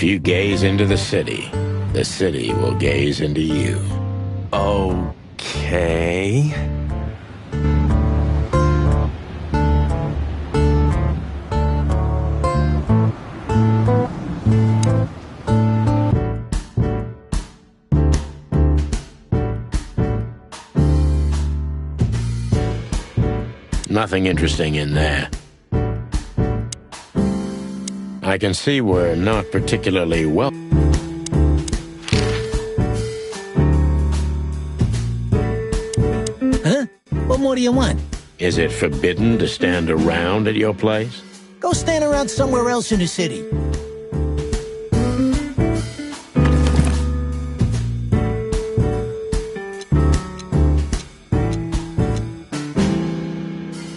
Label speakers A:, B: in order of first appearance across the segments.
A: If you gaze into the city will gaze into you.
B: Okay.
A: Nothing interesting in there. I can see we're not particularly well.
C: Huh? What more do you want?
A: Is it forbidden to stand around at your place?
C: Go stand around somewhere else in the city.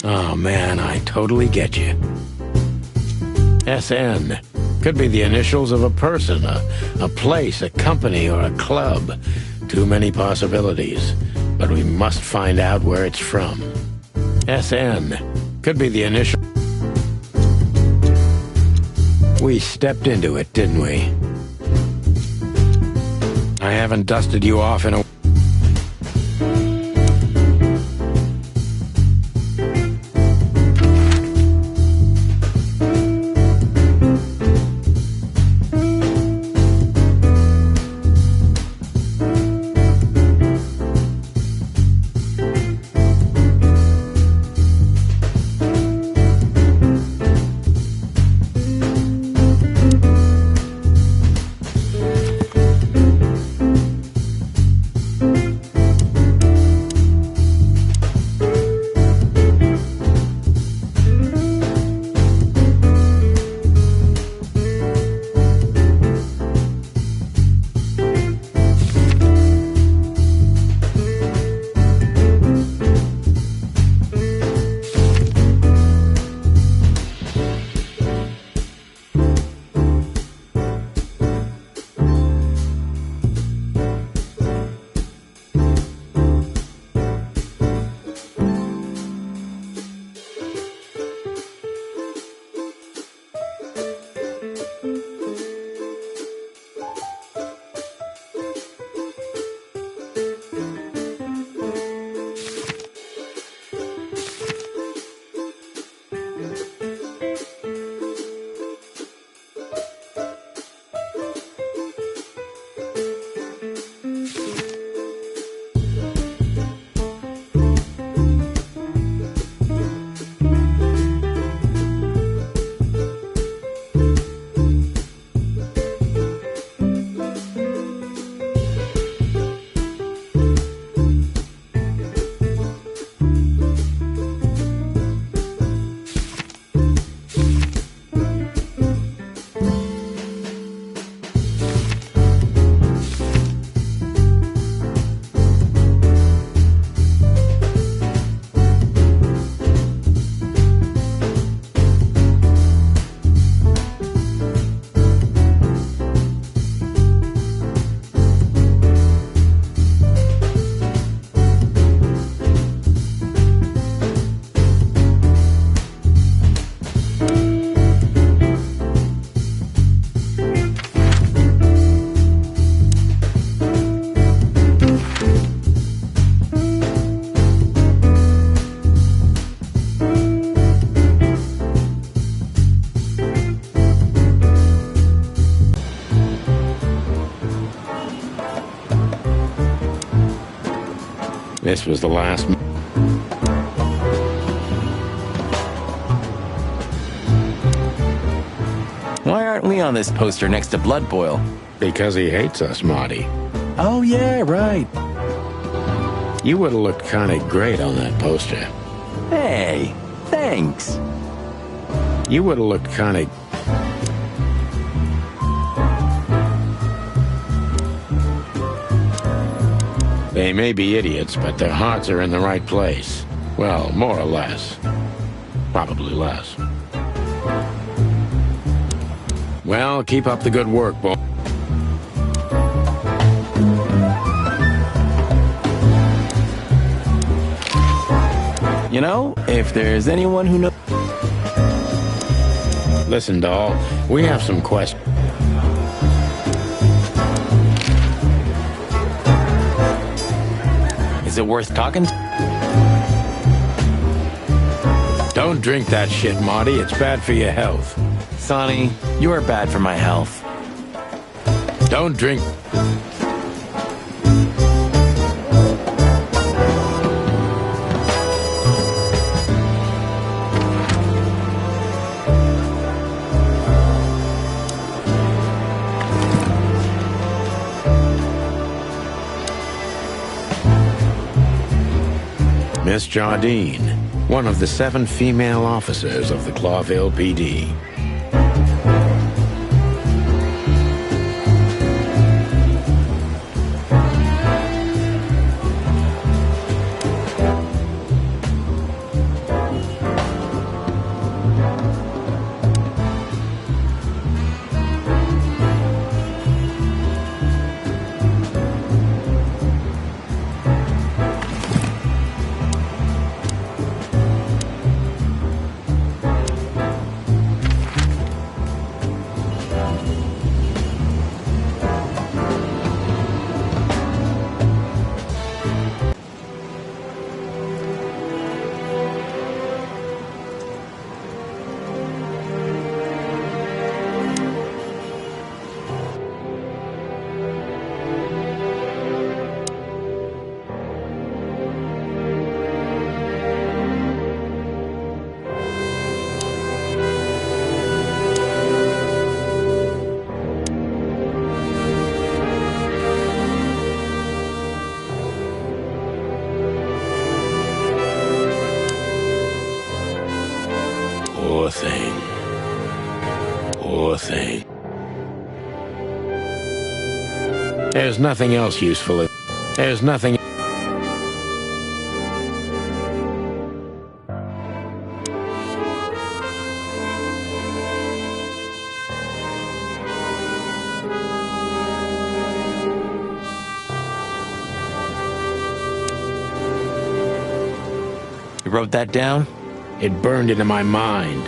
A: Oh man, I totally get you. SN. Could be the initials of a person, a place, a company, or a club. Too many possibilities. But we must find out where it's from. SN. Could be the initial... We stepped into it, didn't we? I haven't dusted you off in a... This was the last...
B: Why aren't we on this poster next to Blood Boil?
A: Because he hates us, Marty.
B: Oh, yeah, right.
A: You would have looked kind of great on that poster.
B: Hey, thanks.
A: You would have looked kind of... They may be idiots, but their hearts are in the right place. Well, more or less. Probably less. Well, keep up the good work, boy.
B: You know, if there's anyone who knows...
A: Listen, doll, we have some questions.
B: Is it worth talking to?
A: Don't drink that shit, Marty. It's bad for your health.
B: Sonny, you are bad for my health.
A: Don't drink... Miss Jardine, one of the 7 female officers of the Clawville PD. Poor thing. Poor thing. There's nothing else useful. There's nothing...
B: You wrote that down?
A: It burned into my mind.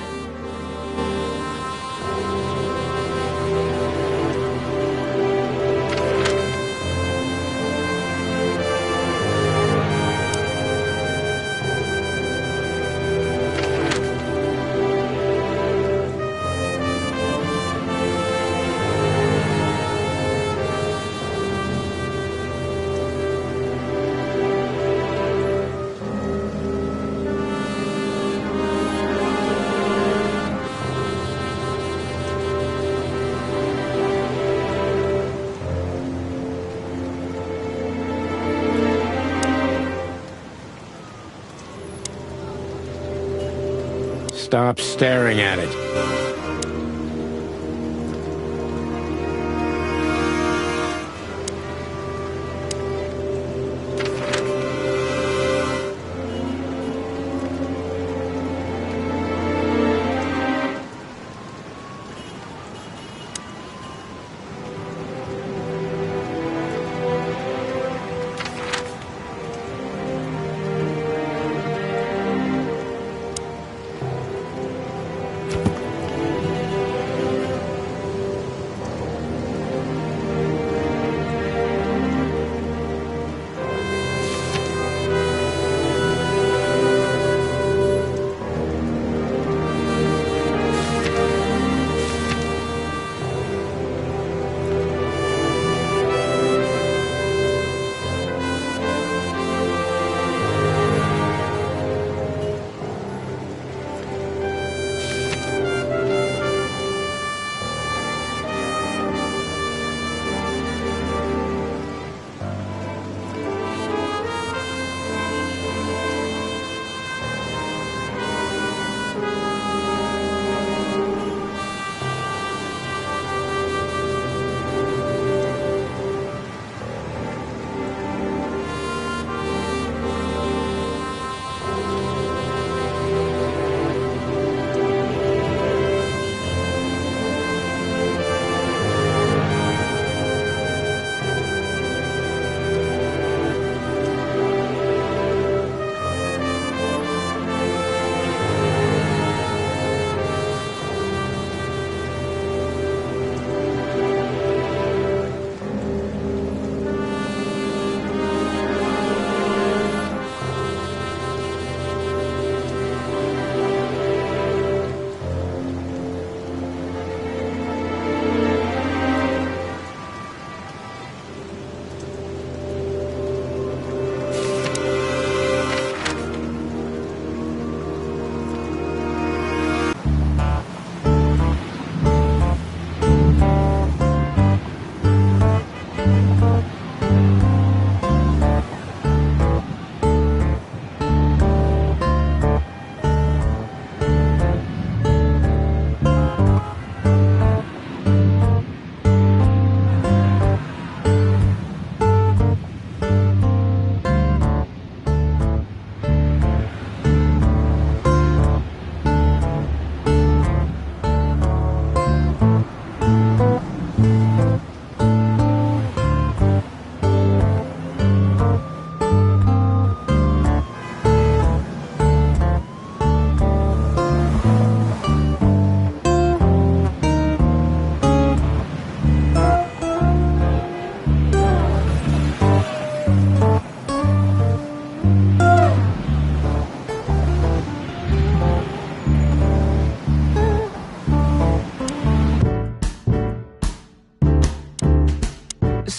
A: Stop staring at it.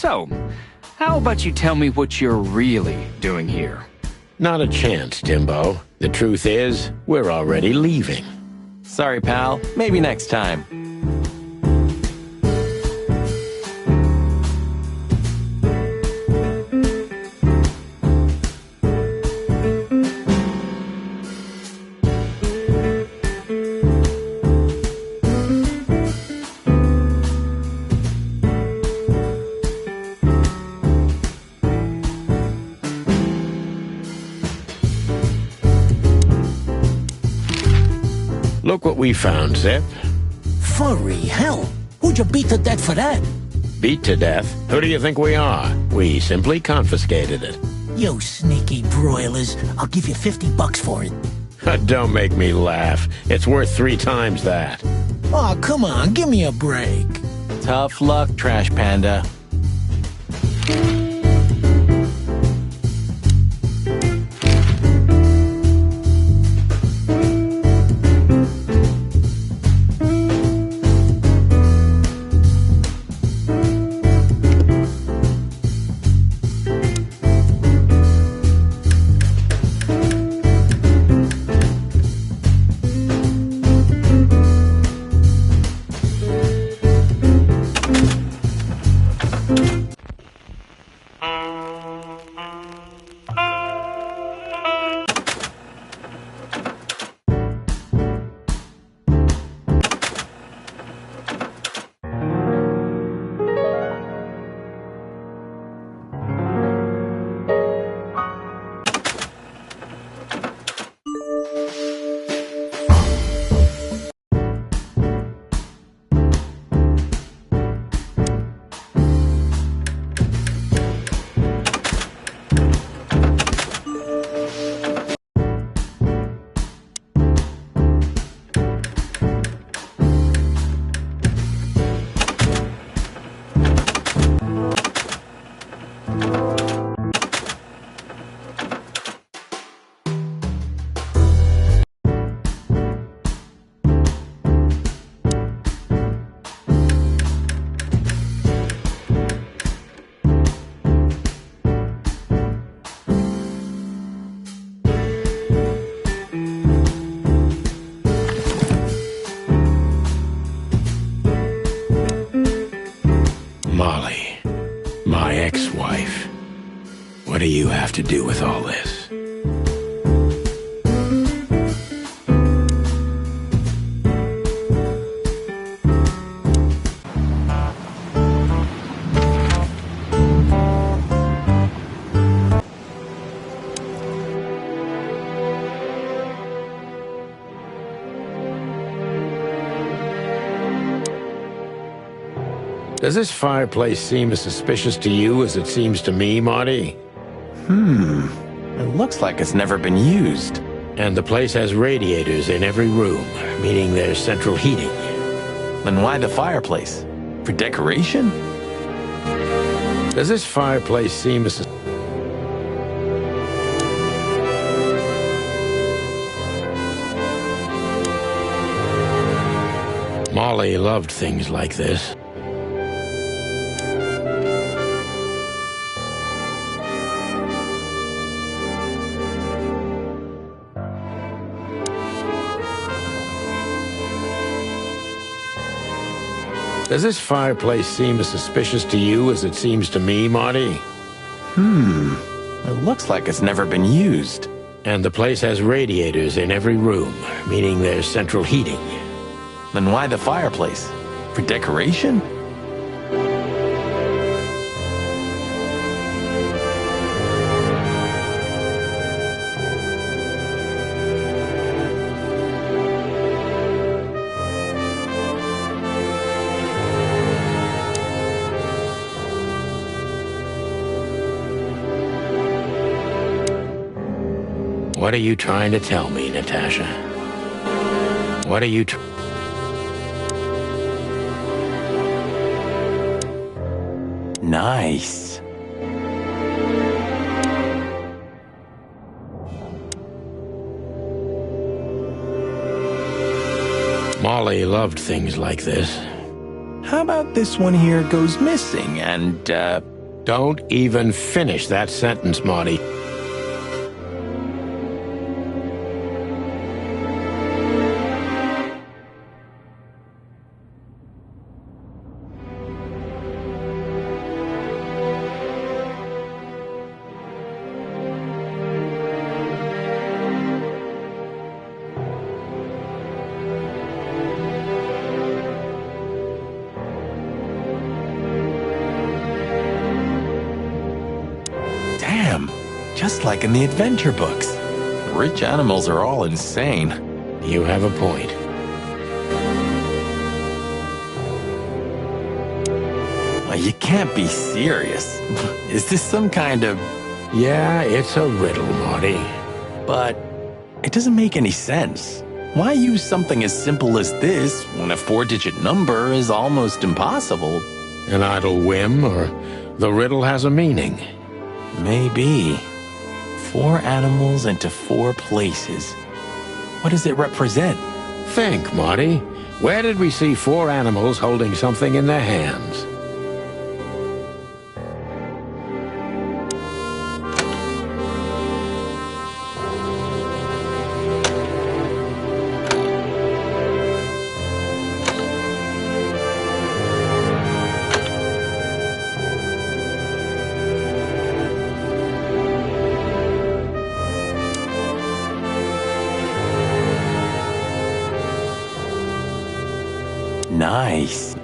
D: So, how about you tell me what you're really doing here?
A: Not a chance, Timbo. The truth is, we're already leaving.
B: Sorry, pal. Maybe next time.
A: Look what we found, Zip.
C: Furry hell. Who'd you beat to death for that?
A: Beat to death? Who do you think we are? We simply confiscated it.
C: You sneaky broilers. I'll give you $50 for it.
A: Don't make me laugh. It's worth 3 times that.
C: Oh, come on. Give me a break.
B: Tough luck, Trash Panda.
A: Molly, my ex-wife. What do you have to do with all this? Does this fireplace seem as suspicious to you as it seems to me, Marty?
B: It looks like it's never been used.
A: And the place has radiators in every room, meaning there's central heating.
B: Then why the fireplace? For decoration?
A: Does this fireplace seem as... Molly loved things like this. Does this fireplace seem as suspicious to you as it seems to me, Marty?
B: It looks like it's never been used.
A: And the place has radiators in every room, meaning there's central heating.
B: Then why the fireplace? For decoration?
A: What are you trying to tell me, Natasha? What are you
B: Nice.
A: Molly loved things like this.
B: How about this one here goes missing and,
A: Don't even finish that sentence, Marty.
B: Damn, just like in the adventure books. Rich animals are all insane.
A: You have a point.
B: You can't be serious. Is this some kind of...
A: Yeah, it's a riddle, Marty.
B: But it doesn't make any sense. Why use something as simple as this when a 4-digit number is almost impossible?
A: An idle whim, or the riddle has a meaning.
B: Maybe. 4 animals into 4 places. What does it represent?
A: Think, Marty. Where did we see 4 animals holding something in their hands?
B: Nice.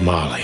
A: Molly.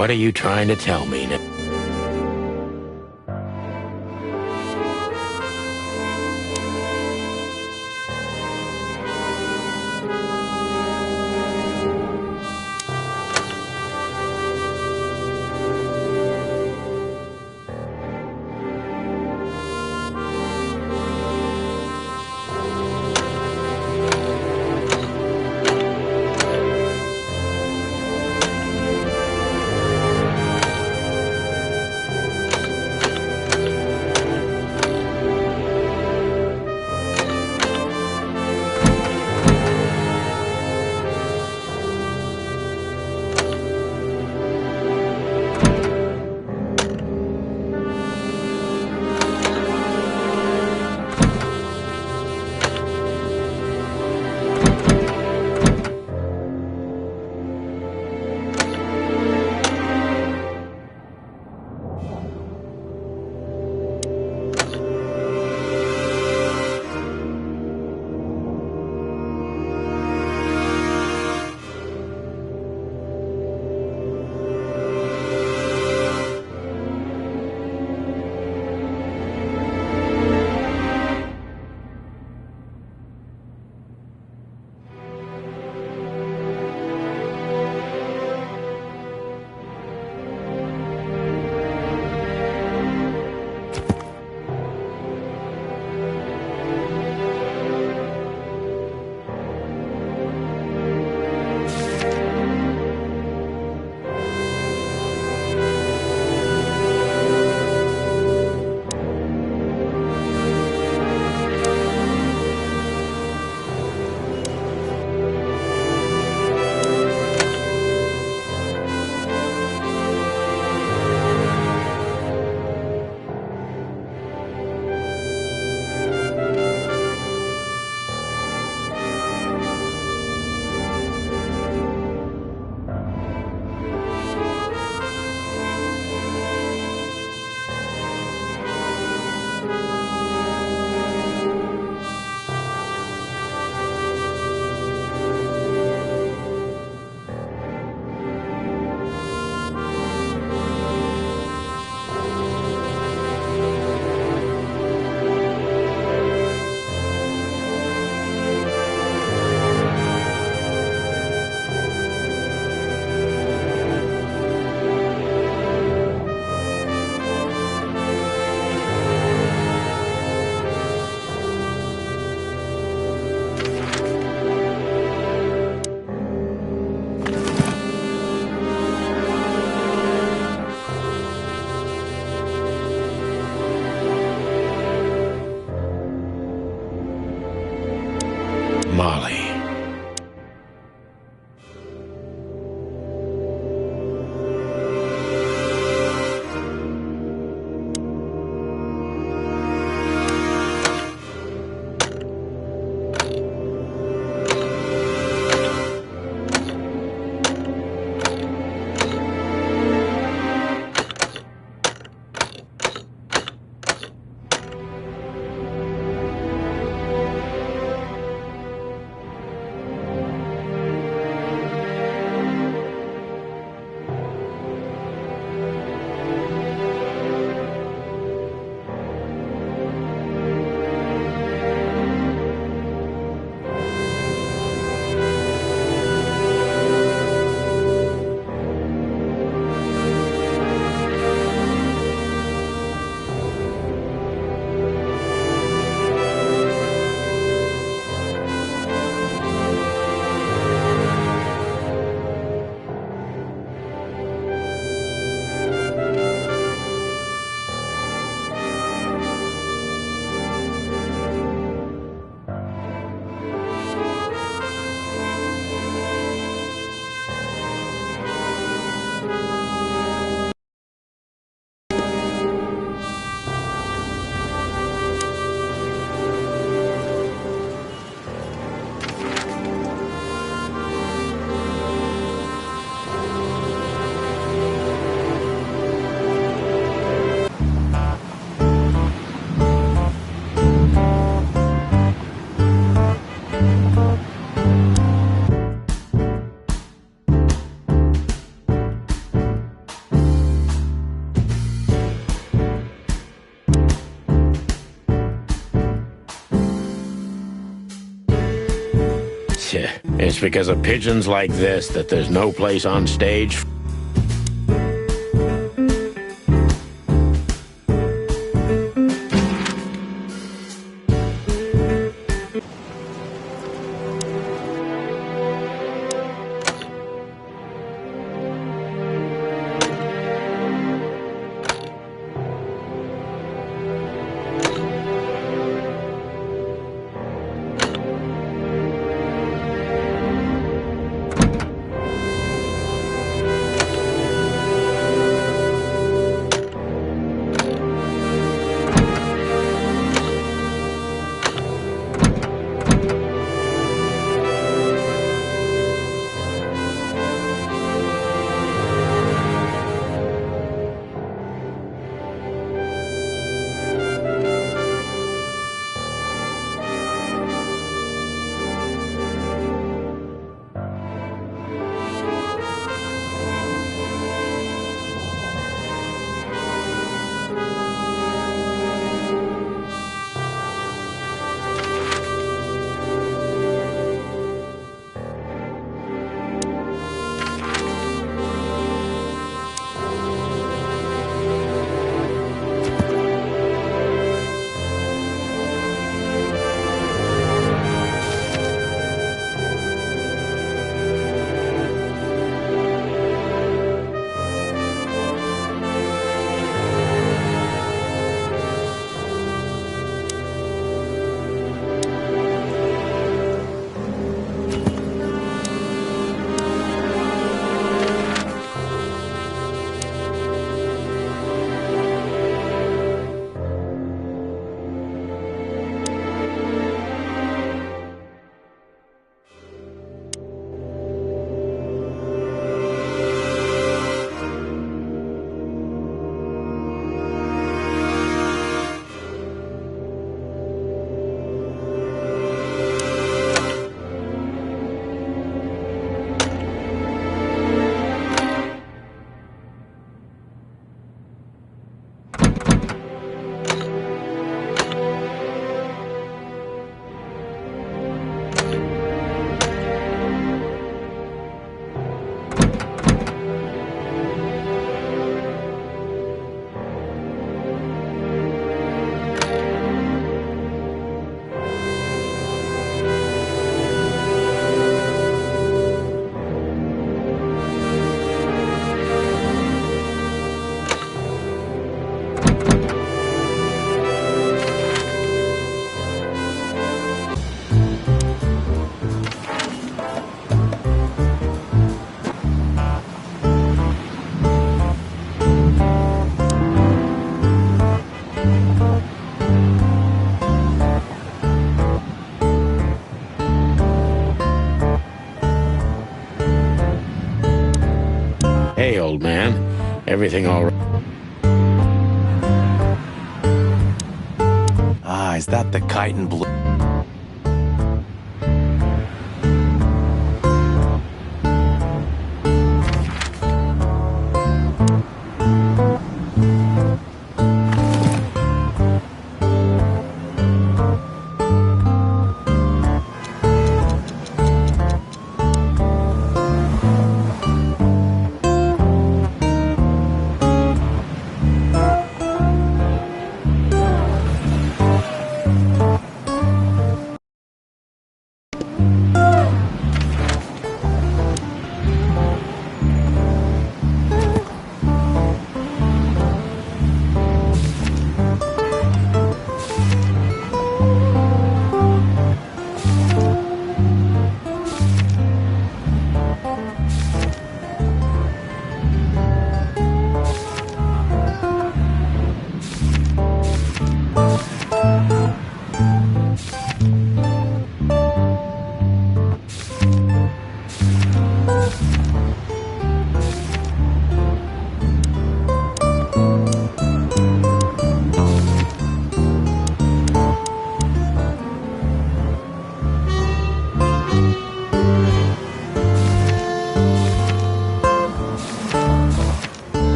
A: What are you trying to tell me? It's because of pigeons like this that there's no place on stage. Hey, old man. Everything all right?
B: Ah, is that the kite and blue?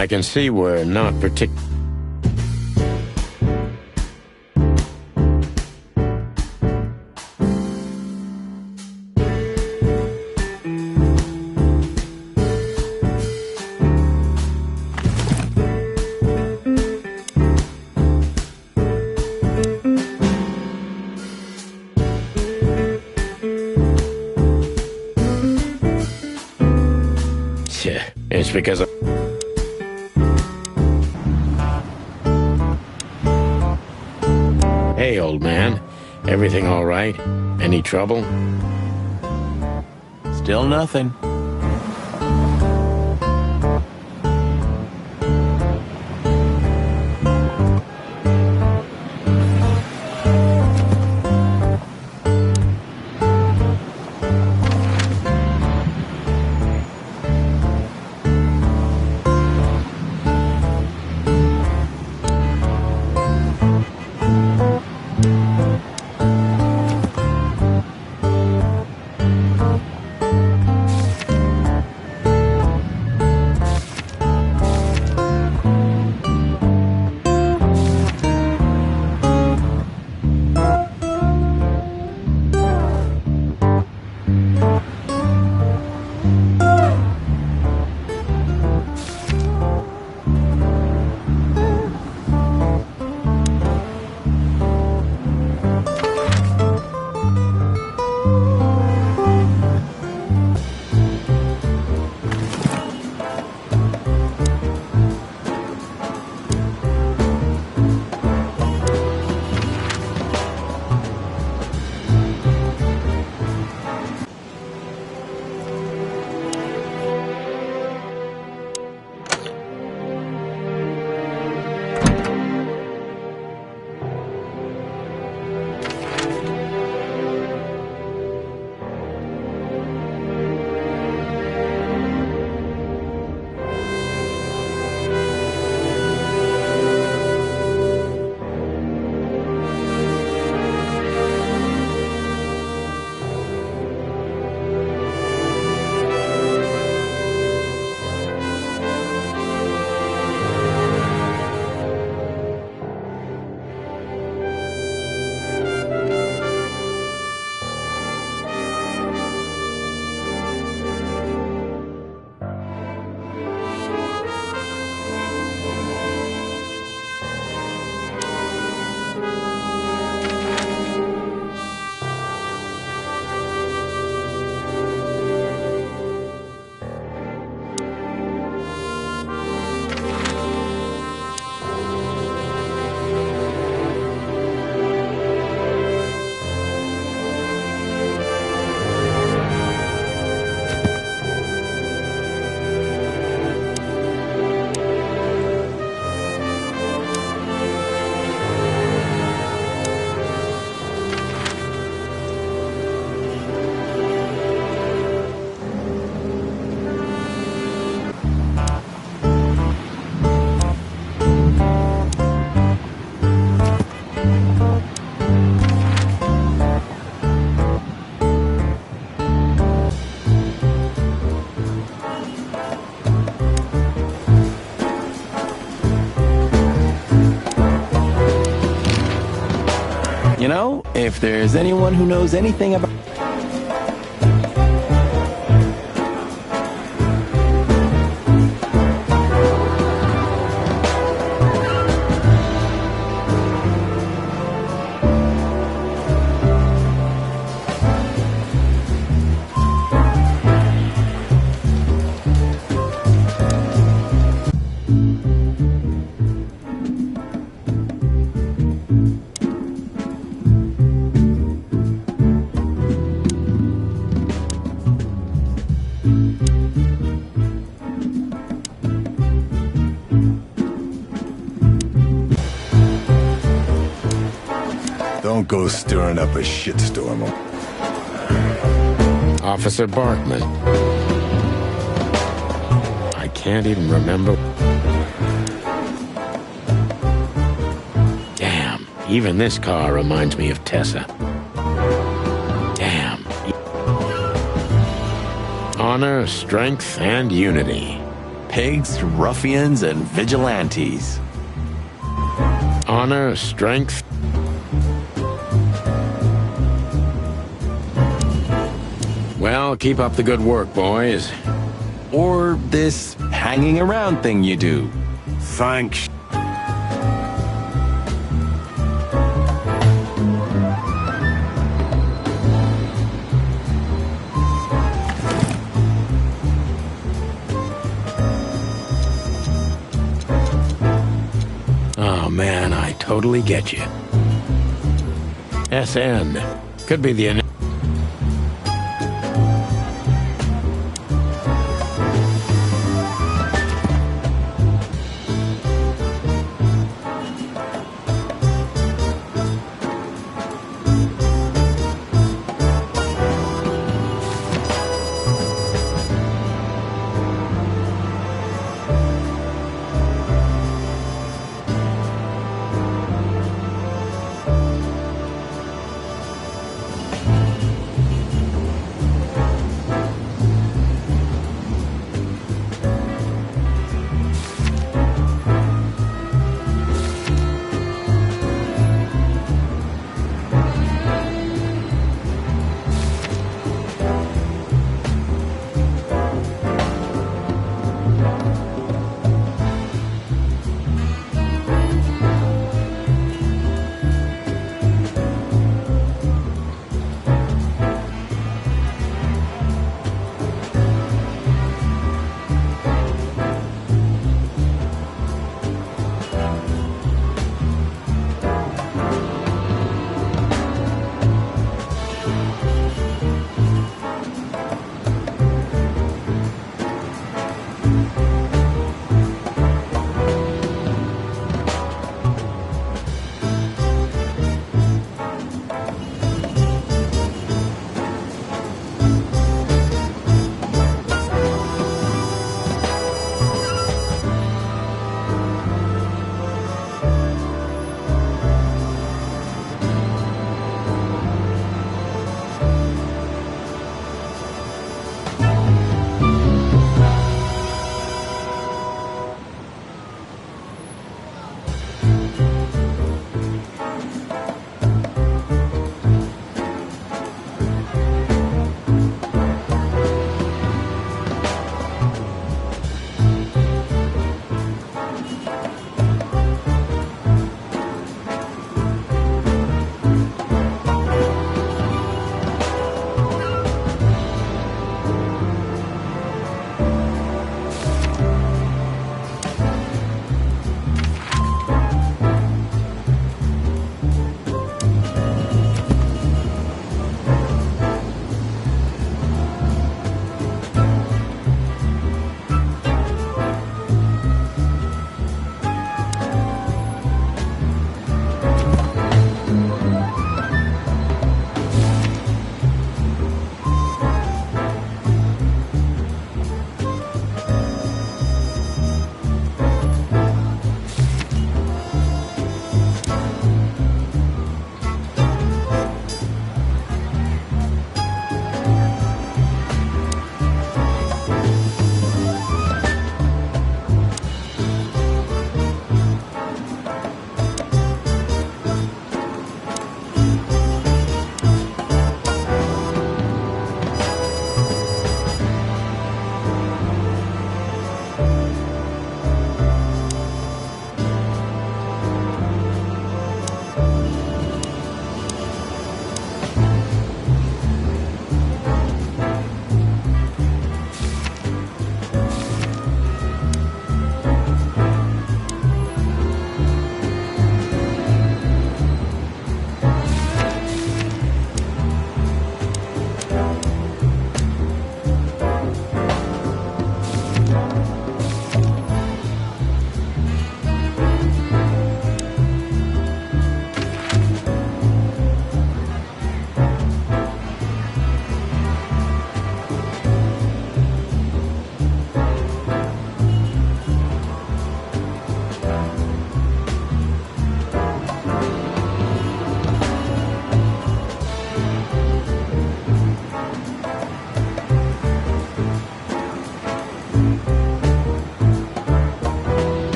A: I can see we're not It's because of... Hey, old man. Everything all right? Any trouble?
B: Still nothing. You know, if there's anyone who knows anything about...
E: Don't go stirring up a shitstorm.
A: Officer Barkman. I can't even remember. Damn, even this car reminds me of Tessa. Damn. Honor, strength, and unity.
B: pigs, ruffians, and vigilantes.
A: Honor, strength. Well, keep up the good work, boys.
B: Or this hanging around thing you do.
E: Thanks.
A: Oh man, I totally get you. SN. Could be the...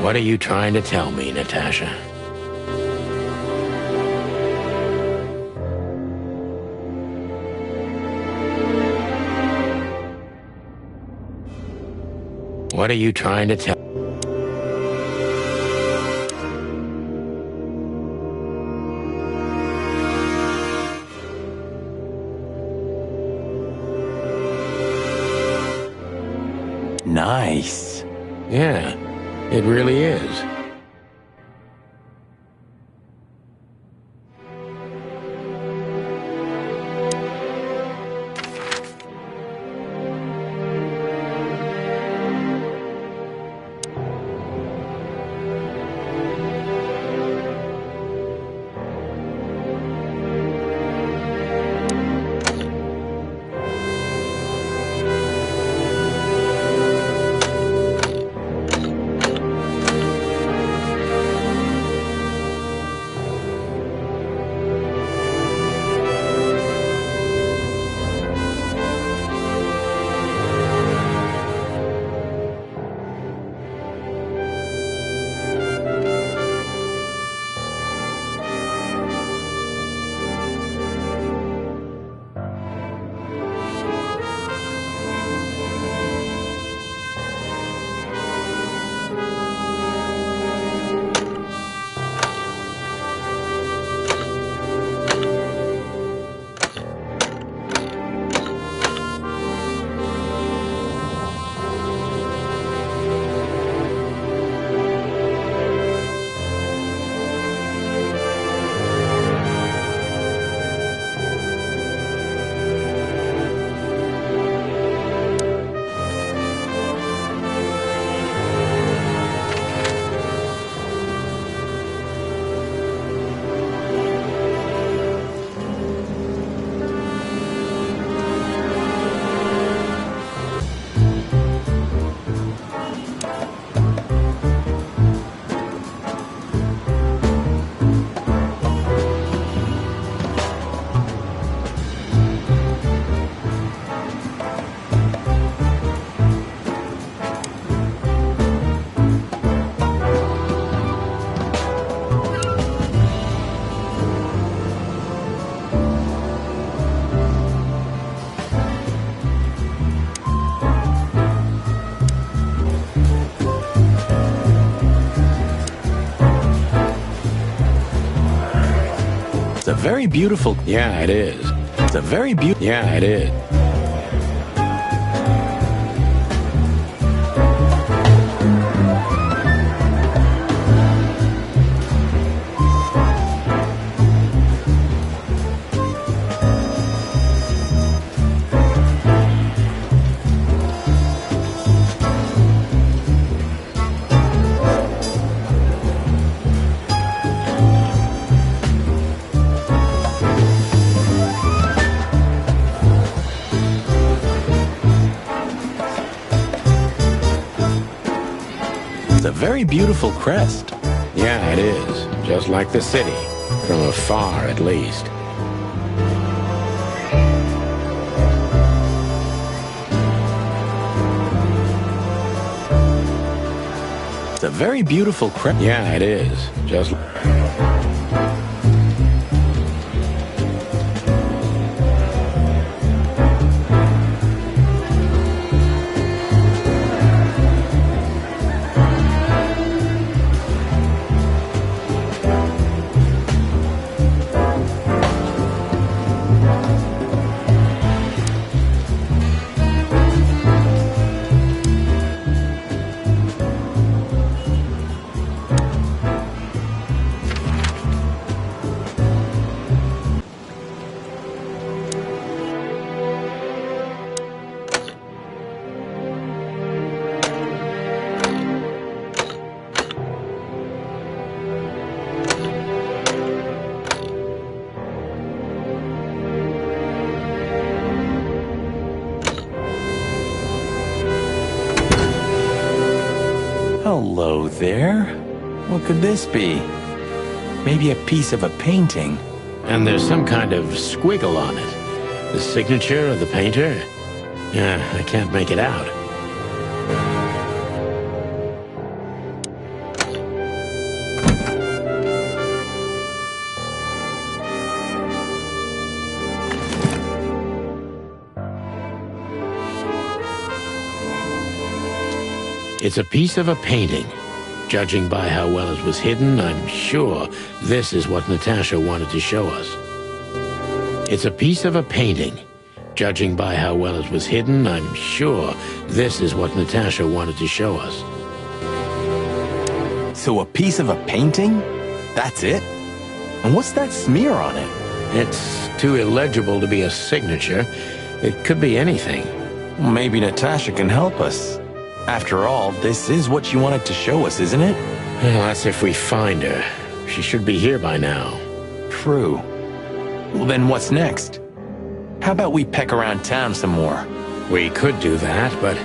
A: What are you trying to tell me, Natasha? What are you trying to tell?
B: Nice.
A: Yeah, it really is.
B: It's a very beautiful...
A: Yeah, it is.
B: It's a very beautiful...
A: Yeah, it is.
B: It's a very beautiful crest.
A: Yeah, it is. Just like the city. From afar, at least.
B: It's a very beautiful crest.
A: Yeah, it is. Just...
B: Hello there. What could this be? Maybe a piece of a painting.
A: And there's some kind of squiggle on it. The signature of the painter? Yeah, I can't make it out. It's a piece of a painting. Judging by how well it was hidden, I'm sure this is what Natasha wanted to show us. It's a piece of a painting. Judging by how well it was hidden, I'm sure this is what Natasha wanted to show us.
B: So a piece of a painting? That's it? And what's that smear on it?
A: It's too illegible to be a signature. It could be anything.
B: Maybe Natasha can help us. After all, this is what she wanted to show us, isn't it?
A: Well, that's if we find her. She should be here by now.
B: True. Well, then what's next? How about we peck around town some more?
A: We could do that, but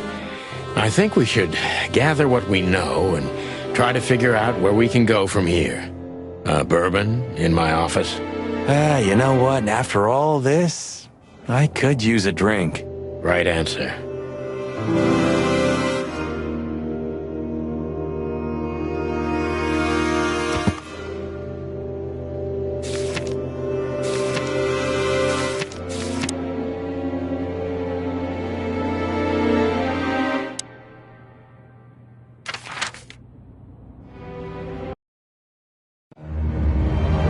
A: I think we should gather what we know and try to figure out where we can go from here. Bourbon in my office?
B: You know what? After all this, I could use a drink.
A: Right answer.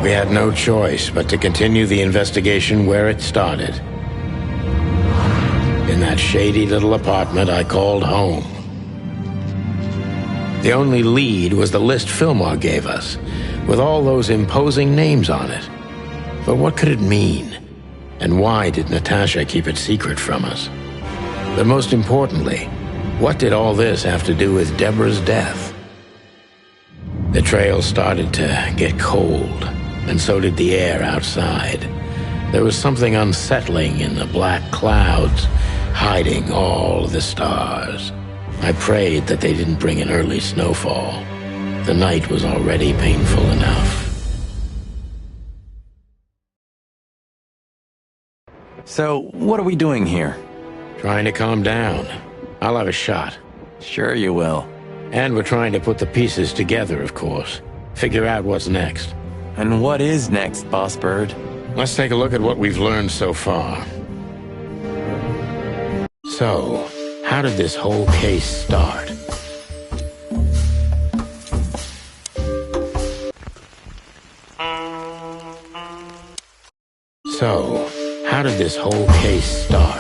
A: We had no choice but to continue the investigation where it started. In that shady little apartment I called home. The only lead was the list Fillmore gave us, with all those imposing names on it. But what could it mean? And why did Natasha keep it secret from us? But most importantly, what did all this have to do with Deborah's death? The trail started to get cold, and so did the air outside. There was something unsettling in the black clouds, hiding all the stars. I prayed that they didn't bring an early snowfall. The night was already painful enough.
B: So, what are we doing here?
A: Trying to calm down. I'll have a shot.
B: Sure you will.
A: And we're trying to put the pieces together, of course. Figure out what's next.
B: And what is next, Boss Bird?
A: Let's take a look at what we've learned so far. So, how did this whole case start? So, how did this whole case start?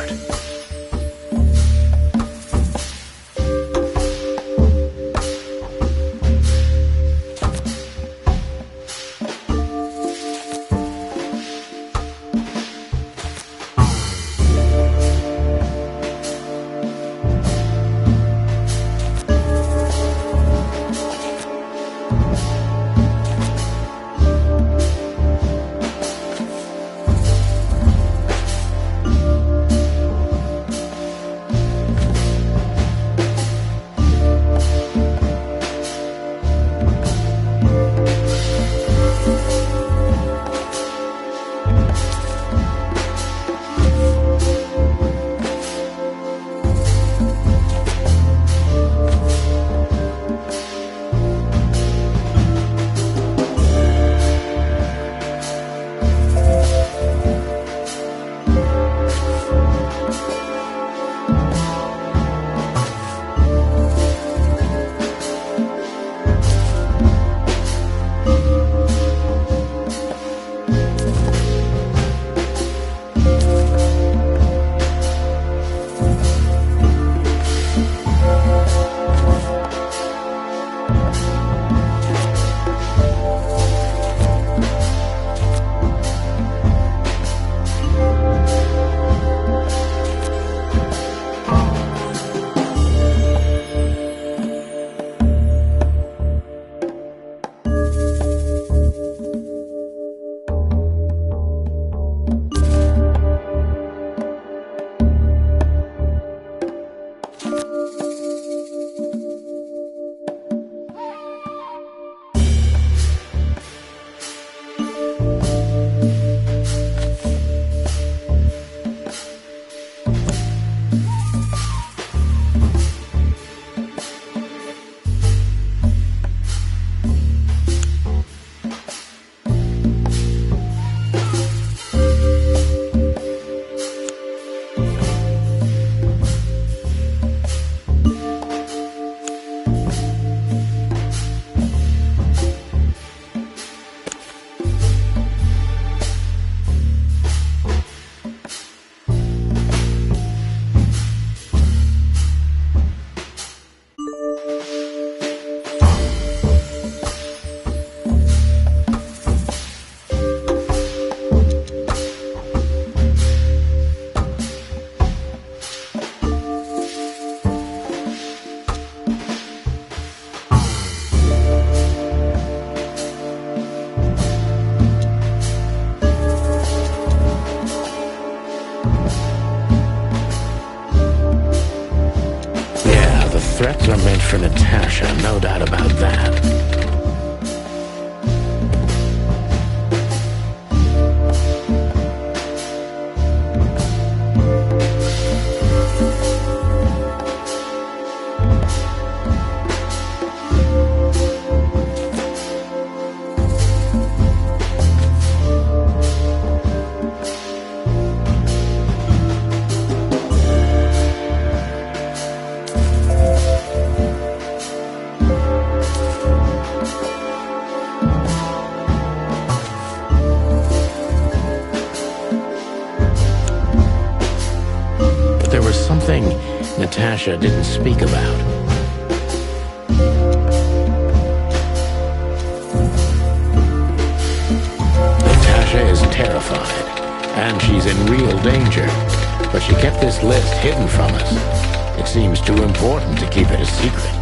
A: Natasha, no doubt about that. Natasha didn't speak about. Natasha is terrified, and she's in real danger. But she kept this list hidden from us. It seems too important to keep it a secret.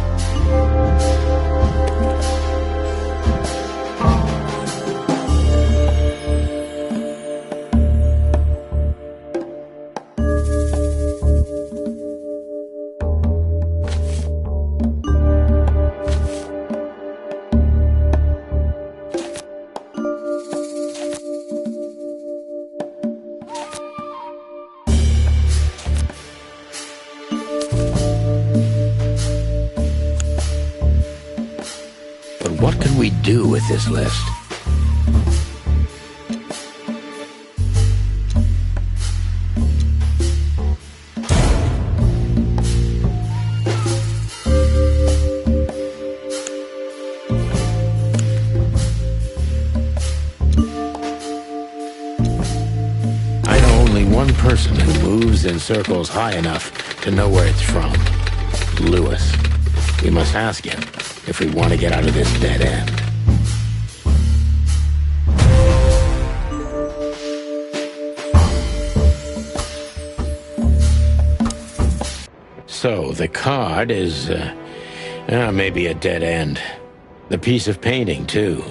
A: What can we do with this list? I know only one person who moves in circles high enough to know where it's from. Lewis. We must ask him if we want to get out of this dead end. So, the card is, maybe a dead end. The piece of painting, too.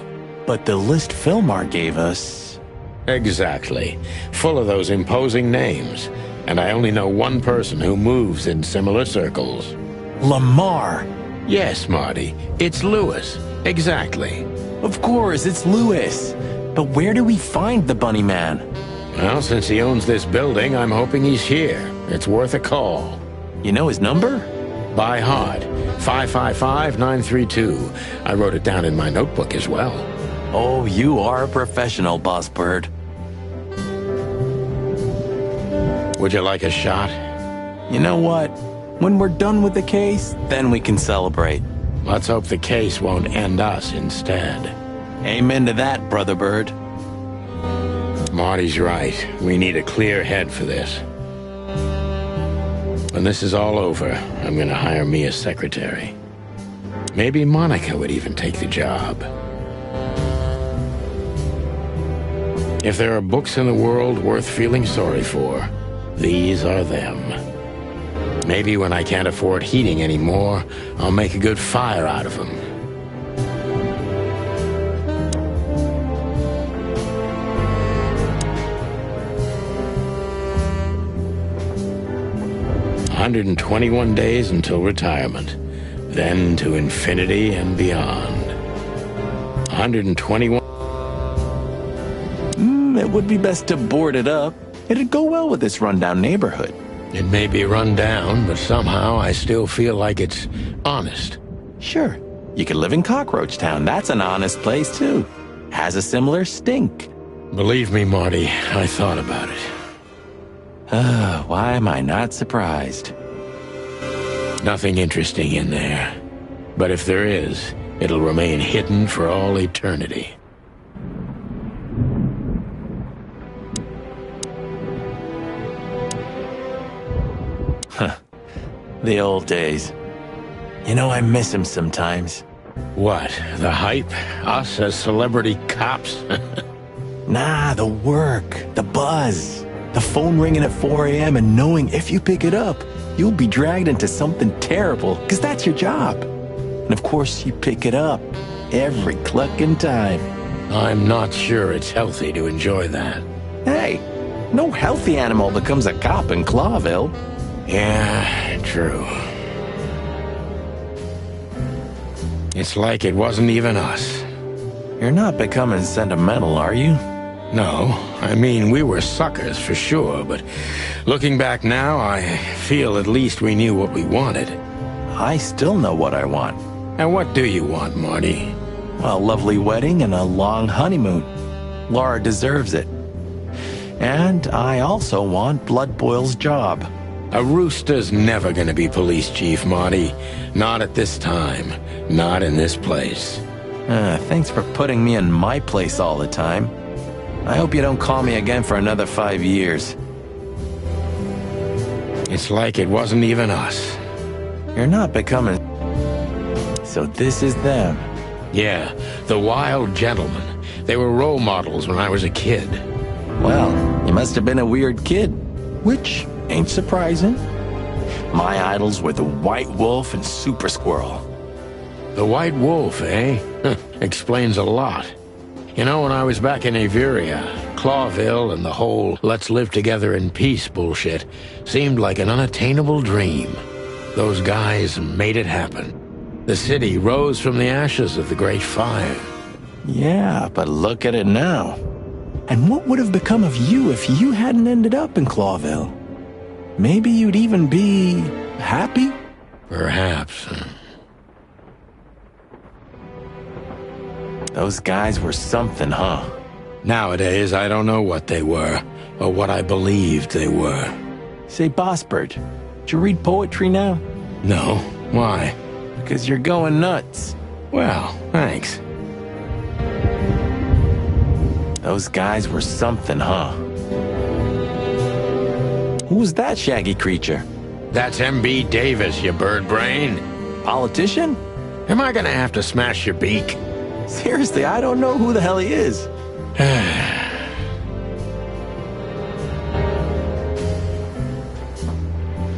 B: But the list Filmar gave us...
A: Exactly. Full of those imposing names. And I only know one person who moves in similar circles.
B: Lamar!
A: Yes, Marty. It's Lewis. Exactly.
B: Of course, it's Lewis. But where do we find the Bunny Man?
A: Well, since he owns this building, I'm hoping he's here. It's worth a call.
B: You know his number?
A: By heart. 555-932. I wrote it down in my notebook as well.
B: Oh, you are a professional, Boss Bird.
A: Would you like a shot?
B: You know what? When we're done with the case, then we can celebrate.
A: Let's hope the case won't end us instead.
B: Amen to that, Brother Bird.
A: Marty's right. We need a clear head for this. When this is all over, I'm gonna hire me a secretary. Maybe Monica would even take the job. If there are books in the world worth feeling sorry for, these are them. Maybe when I can't afford heating anymore, I'll make a good fire out of them. "121 days until retirement, then to infinity and beyond." 121...
B: It would be best to board it up. It'd go well with this rundown neighborhood.
A: It may be run down, but somehow I still feel like it's honest.
B: Sure, you could live in Cockroach Town. That's an honest place, too. Has a similar stink.
A: Believe me, Marty, I thought about it.
B: Why am I not surprised?
A: Nothing interesting in there. But if there is, it'll remain hidden for all eternity.
B: The old days. You know, I miss him sometimes.
A: What, the hype? Us as celebrity cops?
B: Nah, the work, the buzz, the phone ringing at 4 a.m. and knowing if you pick it up, you'll be dragged into something terrible, because that's your job. And of course, you pick it up every clucking time.
A: I'm not sure it's healthy to enjoy that.
B: Hey, no healthy animal becomes a cop in Clawville.
A: Yeah, true. It's like it wasn't even us.
B: You're not becoming sentimental, are you?
A: No, I mean, we were suckers for sure, but looking back now, I feel at least we knew what we wanted.
B: I still know what I want.
A: And what do you want, Marty?
B: A lovely wedding and a long honeymoon. Laura deserves it. And I also want Blood Boil's job.
A: A rooster's never gonna be police chief, Marty. Not at this time. Not in this place.
B: Thanks for putting me in my place all the time. I hope you don't call me again for another 5 years.
A: It's like it wasn't even us.
B: You're not becoming... So this is them.
A: Yeah, the Wild Gentlemen. They were role models when I was a kid.
B: Well, you must have been a weird kid. Which ain't surprising. My idols were the White Wolf and Super Squirrel.
A: The White Wolf, eh? Explains a lot. You know, when I was back in Averia, Clawville and the whole let's live together in peace bullshit seemed like an unattainable dream. Those guys made it happen. The city rose from the ashes of the Great Fire.
B: Yeah, but look at it now. And what would have become of you if you hadn't ended up in Clawville? Maybe you'd even be happy?
A: Perhaps.
B: Those guys were something, huh?
A: Nowadays, I don't know what they were, or what I believed they were.
B: Say, Bossbird, did you read poetry now?
A: No. Why?
B: Because you're going nuts.
A: Well, thanks.
B: Those guys were something, huh? Who's that shaggy creature?
A: That's M.B. Davis, you bird brain.
B: Politician?
A: Am I gonna have to smash your beak?
B: Seriously, I don't know who the hell he is.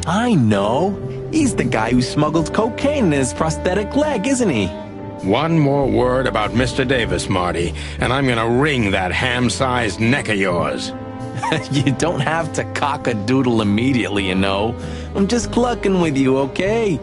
B: I know. He's the guy who smuggled cocaine in his prosthetic leg, isn't he?
A: One more word about Mr. Davis, Marty, and I'm gonna wring that ham-sized neck of yours.
B: You don't have to cock a doodle immediately, you know. I'm just clucking with you, okay?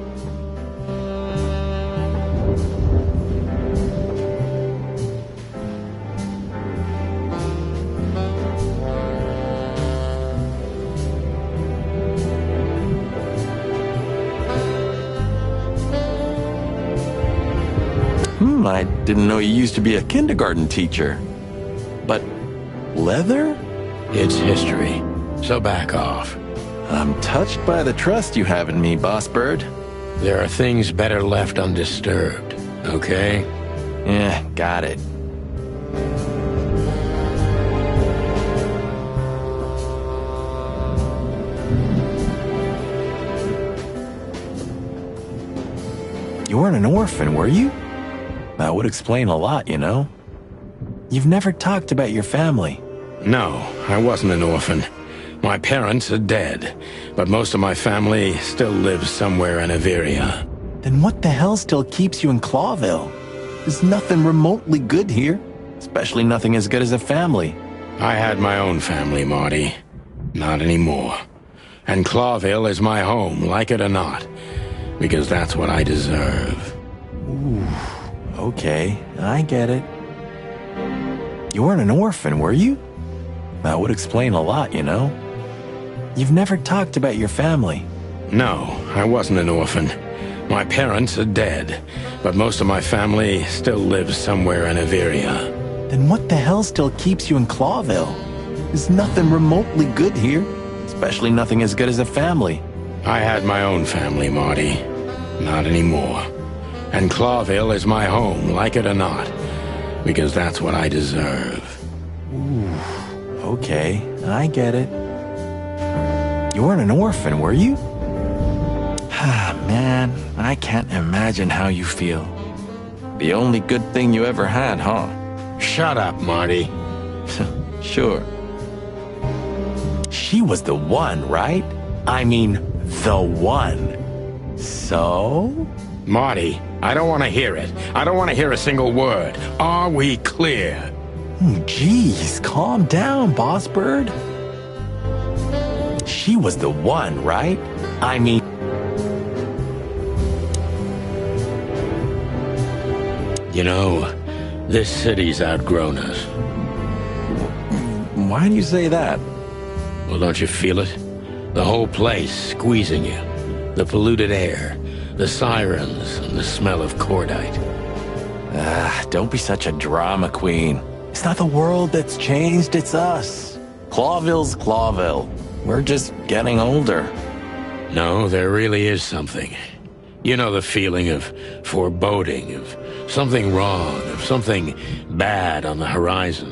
B: I didn't know you used to be a kindergarten teacher. But leather?
A: It's history, so back off.
B: I'm touched by the trust you have in me, Bossbird.
A: There are things better left undisturbed, okay?
B: Yeah, got it. You weren't an orphan, were you? That would explain a lot, you know? You've never talked about your family.
A: No, I wasn't an orphan. My parents are dead, but most of my family still lives somewhere in Averia.
B: Then what the hell still keeps you in Clawville? There's nothing remotely good here, especially nothing as good as a family.
A: I had my own family, Marty. Not anymore. And Clawville is my home, like it or not, because that's what I deserve.
B: Ooh. Okay, I get it. You weren't an orphan, were you? That would explain a lot, you know? You've never talked about your family.
A: No, I wasn't an orphan. My parents are dead, but most of my family still lives somewhere in Averia.
B: Then what the hell still keeps you in Clawville? There's nothing remotely good here, especially nothing as good as a family.
A: I had my own family, Marty. Not anymore. And Clawville is my home, like it or not, because that's what I deserve.
B: Ooh, okay, I get it. You weren't an orphan, were you? Ah, man, I can't imagine how you feel. The only good thing you ever had, huh?
A: Shut up, Marty.
B: Sure. She was the one, right? I mean, the one. So?
A: Marty, I don't want to hear it. I don't want to hear a single word. Are we clear?
B: Jeez, calm down, Bossbird. She was the one, right? I mean...
A: You know, this city's outgrown us.
B: Why do you say that?
A: Well, don't you feel it? The whole place squeezing you. The polluted air, the sirens, and the smell of cordite.
B: Don't be such a drama queen. It's not the world that's changed, it's us. Clawville's Clawville. We're just getting older.
A: No, there really is something. You know the feeling of foreboding, of something wrong, of something bad on the horizon.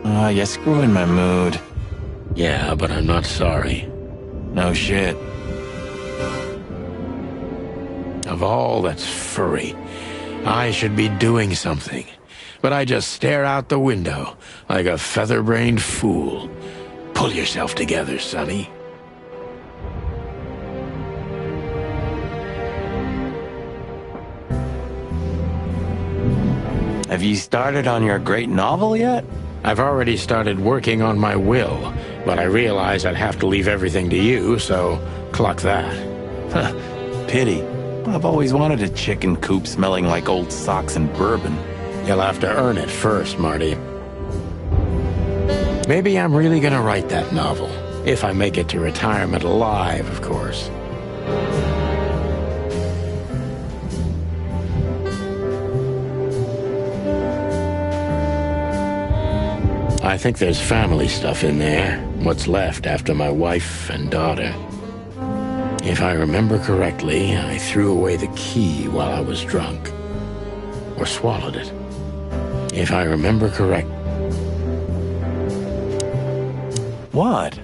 B: You're screwing my mood.
A: Yeah, but I'm not sorry.
B: No shit.
A: Of all that's furry, I should be doing something. But I just stare out the window like a feather-brained fool. Pull yourself together, Sonny.
B: Have you started on your great novel yet?
A: I've already started working on my will, but I realize I'd have to leave everything to you, so cluck that.
B: Huh, pity. I've always wanted a chicken coop smelling like old socks and bourbon.
A: You'll have to earn it first, Marty. Maybe I'm really gonna write that novel. If I make it to retirement alive, of course. I think there's family stuff in there. What's left after my wife and daughter. If I remember correctly, I threw away the key while I was drunk. Or swallowed it. If I remember correct...
B: What?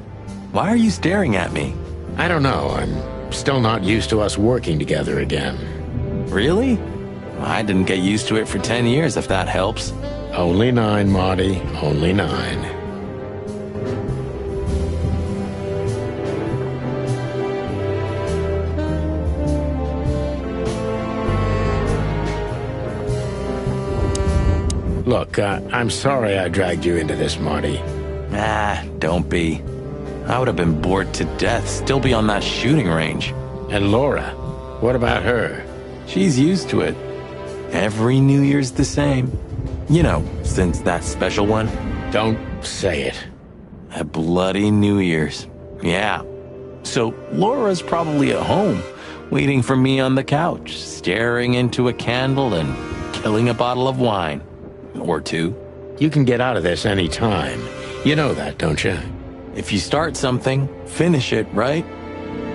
B: Why are you staring at me?
A: I don't know. I'm still not used to us working together again.
B: Really? I didn't get used to it for 10 years, if that helps.
A: Only 9, Marty. Only 9. Look, I'm sorry I dragged you into this, Marty.
B: Don't be. I would have been bored to death, still be on that shooting range.
A: And Laura, what about her?
B: She's used to it. Every New Year's the same. You know, since that special one.
A: Don't say it.
B: A bloody New Year's. Yeah. So Laura's probably at home, waiting for me on the couch, staring into a candle and killing a bottle of wine. Or 2.
A: You can get out of this any time. You know that, don't you?
B: If you start something, finish it, right?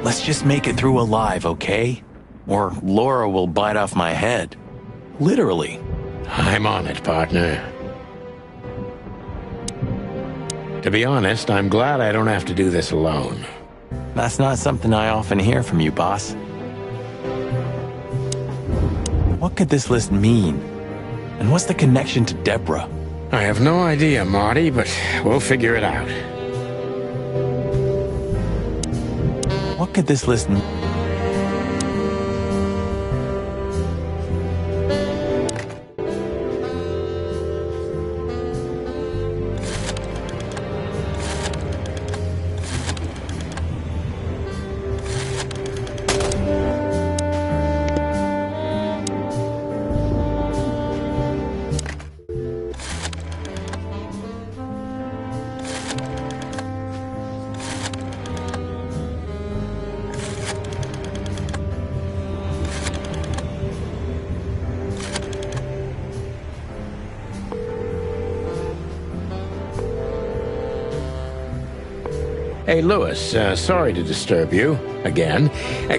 B: Let's just make it through alive, okay? Or Laura will bite off my head. Literally.
A: I'm on it, partner. To be honest, I'm glad I don't have to do this alone.
B: That's not something I often hear from you, boss. What could this list mean? And what's the connection to Deborah?
A: I have no idea, Marty, but we'll figure it out.
B: What could this list mean? Hey, Louis, sorry to disturb you again.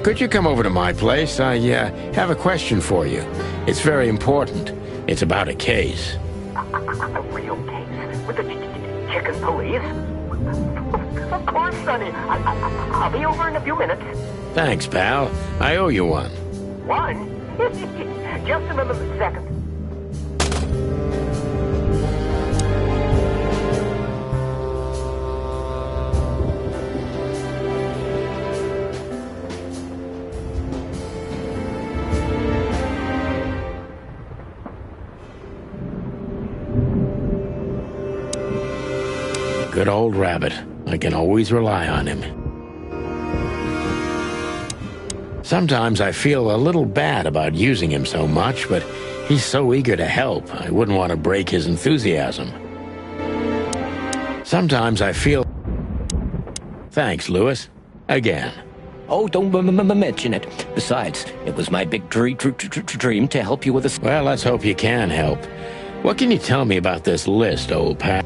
B: Could you come over to my place? I have a question for you. It's very important. It's about a case.
C: A real case? With the chicken police? Of course, Sonny. I'll be over in a few minutes.
A: Thanks, pal. I owe you one.
C: One? Just a second.
A: Good old Rabbit. I can always rely on him. Sometimes I feel a little bad about using him so much, but he's so eager to help, I wouldn't want to break his enthusiasm. Sometimes I feel... Thanks, Lewis. Again.
F: Oh, don't mention it. Besides, it was my big dream to help you with this.
A: Well, let's hope you can help. What can you tell me about this list, old pal?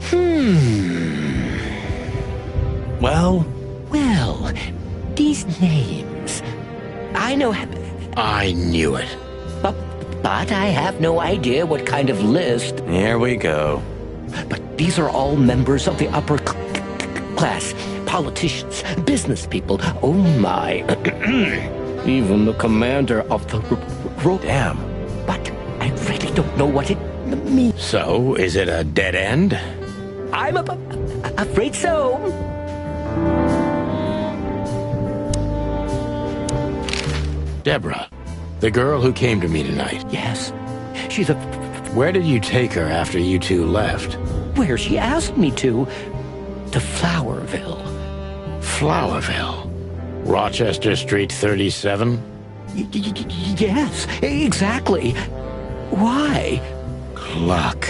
B: Well,
F: these names. I know.
A: I knew it.
F: But I have no idea what kind of list.
B: here we go.
F: But these are all members of the upper class. Politicians, business people. Oh my. Even the commander of the
B: Damn.
F: But I really don't know what it means.
A: So, is it a dead end?
F: I'm afraid so.
A: Deborah, the girl who came to me tonight.
F: Yes, she's a...
A: Where did you take her after you two left?
F: Where she asked me to Flowerville.
A: Flowerville. Rochester Street 37?
F: Yes, exactly. Why?
A: Luck.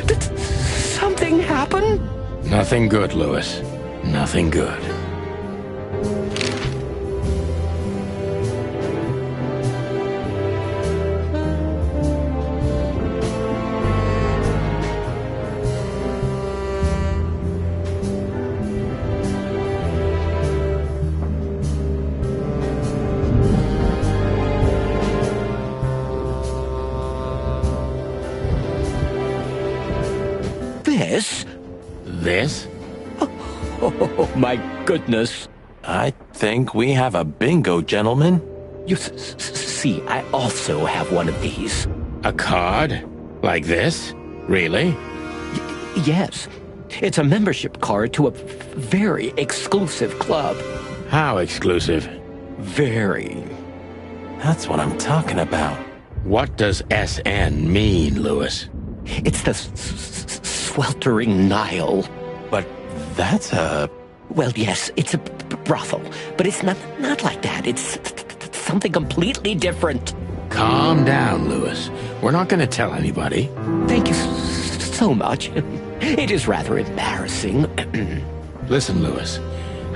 F: Did something happen?
A: Nothing good, Lewis. Nothing good. This?
F: Oh, my goodness.
B: I think we have a bingo, gentlemen.
F: You see, I also have one of these.
A: A card? Like this? Really?
F: Yes. It's a membership card to a very exclusive club.
A: How exclusive?
F: Very.
B: That's what I'm talking about.
A: What does SN mean, Lewis?
F: It's the sweltering Nile.
B: But that's a...
F: Well, yes, it's a brothel, but it's not like that. It's something completely different.
A: Calm down, Lewis. We're not going to tell anybody.
F: Thank you so much. It is rather embarrassing.
A: Listen, Lewis,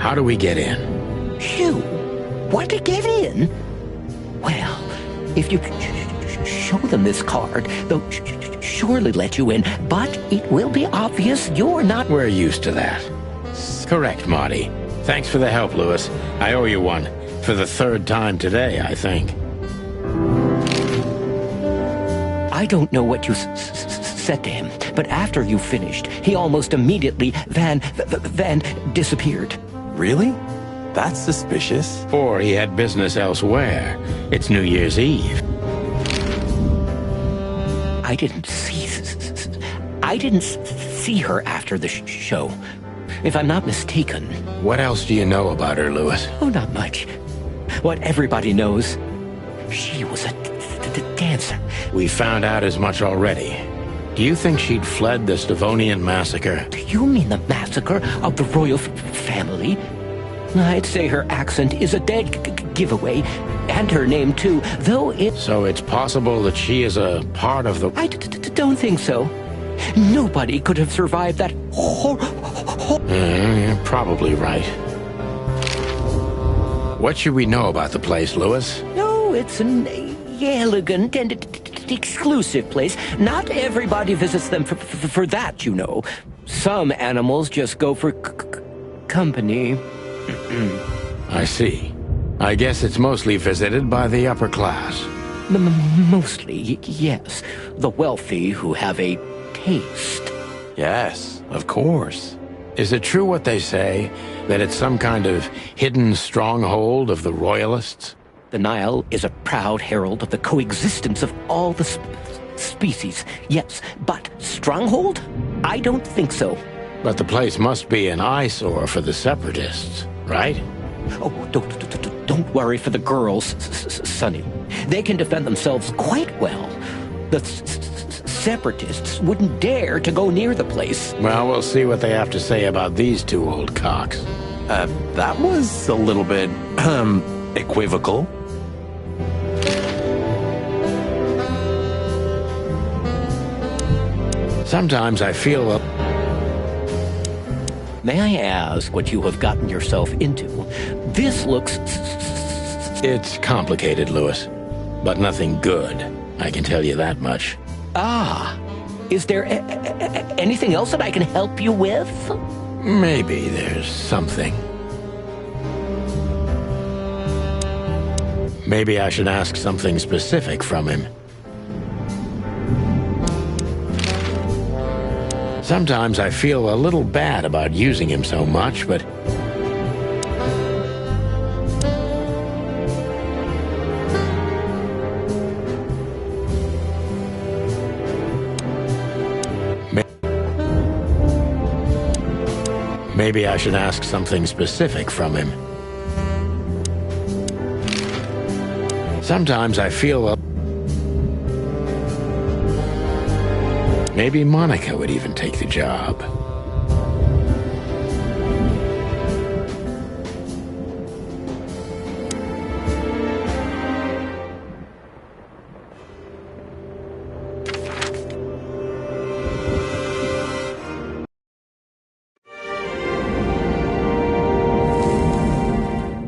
A: how do we get in?
F: You want to get in? Well, if you show them this card, they'll surely let you in, but it will be obvious you're not...
A: We're used to that. Correct, Marty. Thanks for the help, Lewis. I owe you one. For the third time today, I think.
F: I don't know what you said to him, but after you finished, he almost immediately van disappeared.
B: Really? That's suspicious.
A: Or he had business elsewhere. It's New Year's Eve.
F: I didn't see her after the show. If I'm not mistaken.
A: What else do you know about her, Lewis?
F: Oh, not much. What everybody knows. She was a dancer.
A: We found out as much already. Do you think she'd fled the Stavonian massacre?
F: Do you mean the massacre of the royal family? I'd say her accent is a dead giveaway, and her name too, though it...
A: So it's possible that she is a part of the...
F: I don't think so. Nobody could have survived that
A: You're probably right. What should we know about the place, Lewis?
F: No, it's an elegant and exclusive place. Not everybody visits them for that, you know. Some animals just go for company.
A: I see. I guess it's mostly visited by the upper class.
F: Mostly, yes. The wealthy who have a taste.
B: Yes, of course.
A: Is it true what they say, that it's some kind of hidden stronghold of the royalists?
F: The Nile is a proud herald of the coexistence of all the species. Yes, but stronghold? I don't think so.
A: But the place must be an eyesore for the separatists, right?
F: Oh, don't worry for the girls, Sonny. They can defend themselves quite well. The separatists wouldn't dare to go near the place.
A: Well, we'll see what they have to say about these two old cocks.
B: That was a little bit, equivocal.
A: Sometimes I feel
F: May I ask what you have gotten yourself into? This looks...
A: It's complicated, Lewis, but nothing good. I can tell you that much.
F: Ah, is there anything else that I can help you with?
A: Maybe there's something. Maybe I should ask something specific from him. Sometimes I feel a little bad about using him so much, but... Maybe I should ask something specific from him. Sometimes I feel maybe Monica would even take the job.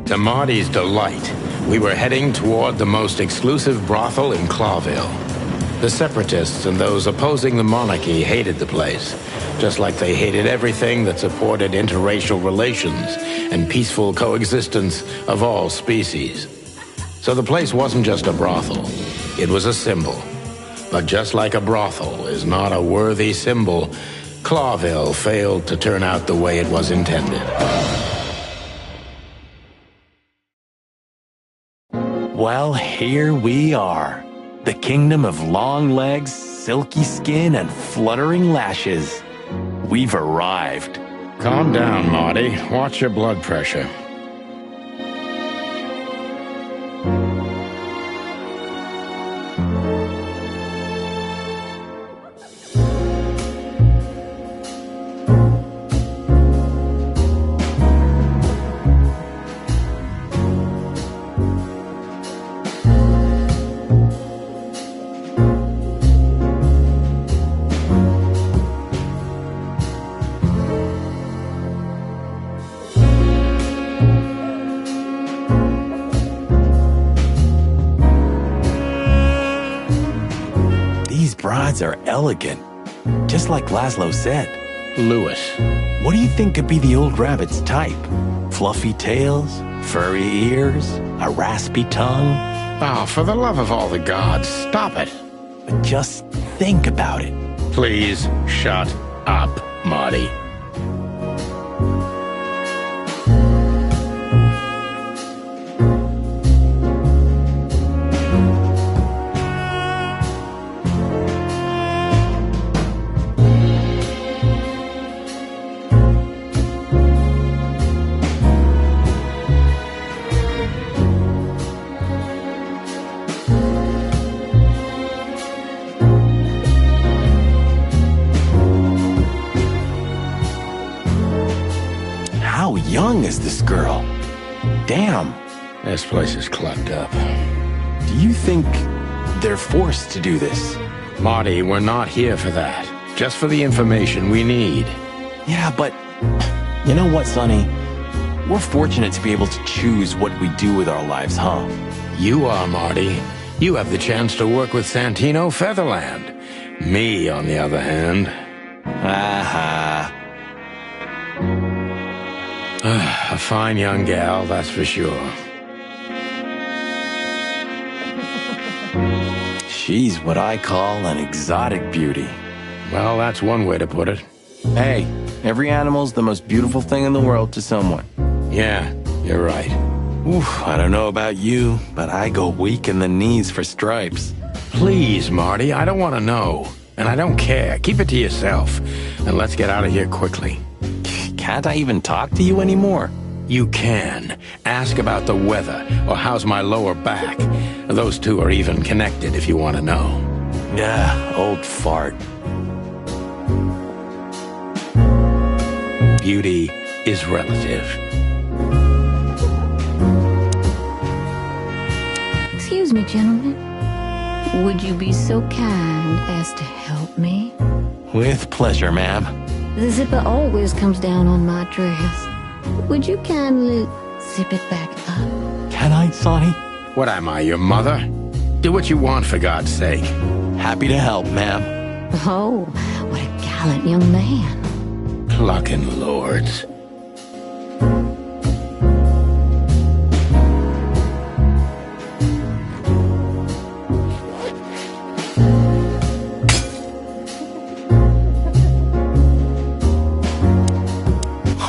A: To Marty's delight, we were heading toward the most exclusive brothel in Clawville. The separatists and those opposing the monarchy hated the place, just like they hated everything that supported interracial relations and peaceful coexistence of all species. So the place wasn't just a brothel, it was a symbol. But just like a brothel is not a worthy symbol, Clawville failed to turn out the way it was intended.
B: Well, here we are. The kingdom of long legs, silky skin, and fluttering lashes. We've arrived.
A: Calm down, Marty. Watch your blood pressure.
B: Brides are elegant, just like Laszlo said.
A: Lewis.
B: What do you think could be the old rabbit's type? Fluffy tails, furry ears, a raspy tongue?
A: Oh, for the love of all the gods, stop it.
B: But just think about it.
A: Please shut up, Marty.
B: How young is this girl? Damn.
A: This place is clubbed up.
B: Do you think they're forced to do this?
A: Marty, we're not here for that. Just for the information we need.
B: Yeah, but you know what, Sonny? We're fortunate to be able to choose what we do with our lives, huh?
A: You are, Marty. You have the chance to work with Santino Featherland. Me, on the other hand...
B: Aha.
A: A fine young gal, that's for sure.
B: She's what I call an exotic beauty.
A: Well, that's one way to put it.
B: Hey, every animal's the most beautiful thing in the world to someone.
A: Yeah, you're right.
B: Oof, I don't know about you, but I go weak in the knees for Stripes.
A: Please, Marty, I don't want to know. And I don't care. Keep it to yourself. And let's get out of here quickly.
B: Can't I even talk to you anymore?
A: You can. Ask about the weather, or how's my lower back. Those two are even connected if you want to know.
B: Yeah, old fart.
A: Beauty is relative.
G: Excuse me, gentlemen. Would you be so kind as to help me?
B: With pleasure, ma'am.
G: The zipper always comes down on my dress. Would you kindly zip it back up?
B: Can I, Sonny?
A: What am I, your mother? Do what you want, for God's sake.
B: Happy to help, ma'am.
G: Oh, what a gallant young man.
A: Clucking lords.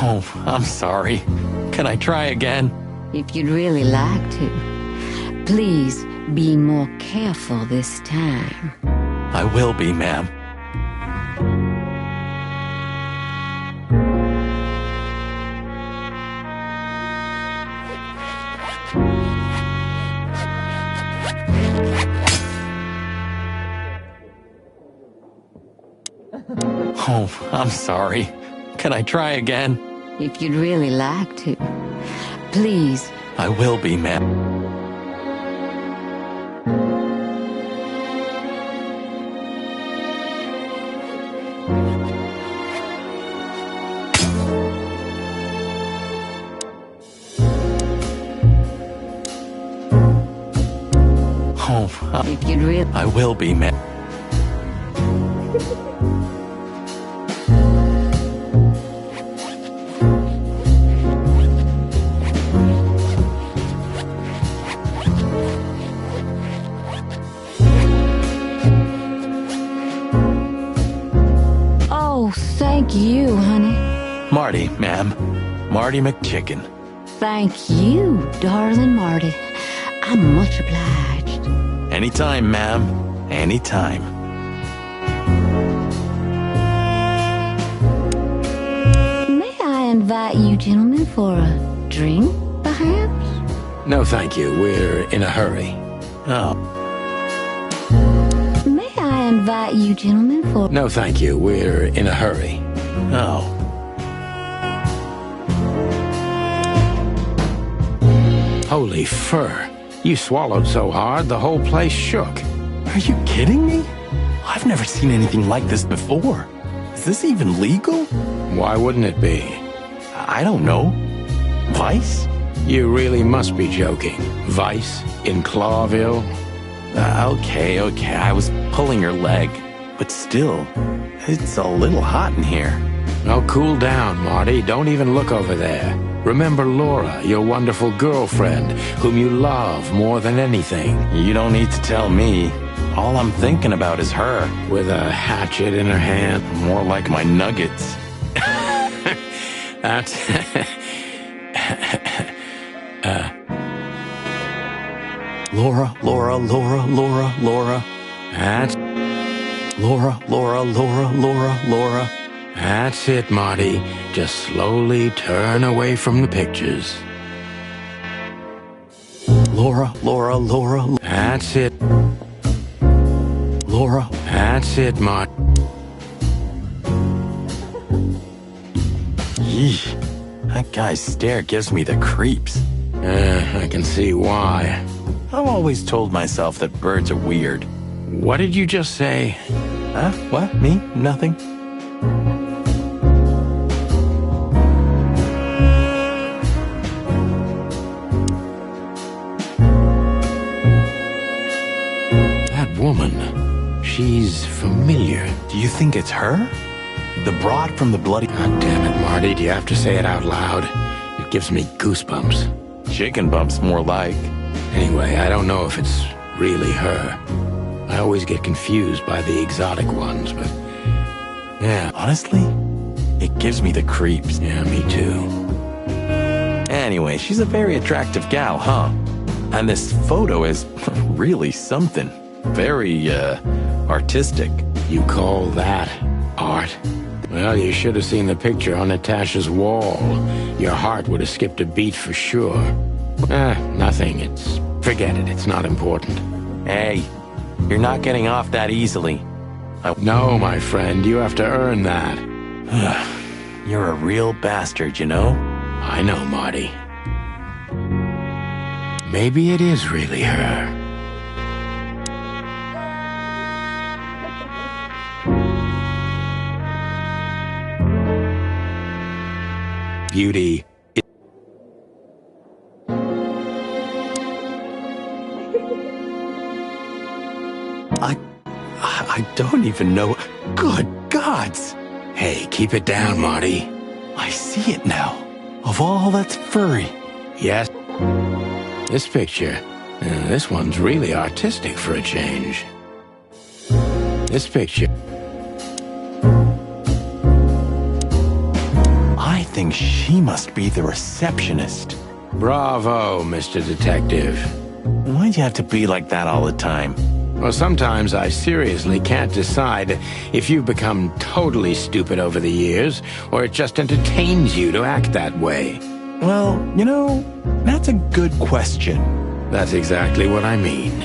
B: Oh, I'm sorry. Can I try again?
G: If you'd really like to, please be more careful this time.
B: I will be, ma'am. Oh, I'm sorry. Can I try again?
G: If you'd really like to, please.
B: I will be, ma'am. Oh,
G: If you'd really...
B: I will be, ma'am.
G: Oh, thank you, honey.
B: Marty, ma'am. Marty McChicken.
G: Thank you, darling Marty. I'm much obliged.
B: Anytime, ma'am. Anytime.
G: May I invite you gentlemen for a drink, perhaps?
A: No, thank you. We're in a hurry.
B: Oh,
G: May I invite you gentlemen for...
A: No, thank you. We're in a hurry.
B: oh.
A: Holy fur. You swallowed so hard, the whole place shook.
B: Are you kidding me? I've never seen anything like this before. Is this even legal?
A: Why wouldn't it be?
B: I don't know. Vice?
A: You really must be joking. Vice in Clawville?
B: Okay, I was pulling your leg. But still, it's a little hot in here.
A: Oh, cool down, Marty. Don't even look over there. Remember Laura, your wonderful girlfriend, whom you love more than anything.
B: You don't need to tell me. All I'm thinking about is her.
A: With a hatchet in her hand.
B: More like my nuggets.
A: That's...
B: Laura.
A: That's...
B: Laura.
A: That's it, Marty. Just slowly turn away from the pictures.
B: Laura.
A: That's it.
B: Laura.
A: That's it, Marty.
B: Yeesh. That guy's stare gives me the creeps.
A: I can see why.
B: I've always told myself that birds are weird.
A: What did you just say?
B: Huh? What? Me? Nothing?
A: That woman. She's familiar.
B: Do you think it's her? The broad from the bloody...
A: God damn it, Marty. Do you have to say it out loud? It gives me goosebumps.
B: Chicken bumps, more like.
A: Anyway, I don't know if it's really her. I always get confused by the exotic ones, but... Yeah.
B: Honestly, it gives me the creeps.
A: Yeah, me too.
B: Anyway, she's a very attractive gal, huh? And this photo is really something. Very, artistic.
A: You call that art? Well, you should have seen the picture on Natasha's wall. Your heart would have skipped a beat for sure. Nothing. Forget it. It's not important.
B: Hey, you're not getting off that easily.
A: No, my friend. You have to earn that.
B: You're a real bastard, you know?
A: I know, Marty. Maybe it is really her. beauty.
B: I don't even know. Good gods!
A: Hey, keep it down, Marty.
B: I see it now. Of all that's furry.
A: Yes. This picture, this one's really artistic for a change. This picture.
B: I think she must be the receptionist.
A: Bravo, Mr. Detective.
B: Why'd you have to be like that all the time?
A: Well, sometimes I seriously can't decide if you've become totally stupid over the years, or it just entertains you to act that way.
B: Well, you know, that's a good question.
A: That's exactly what I mean.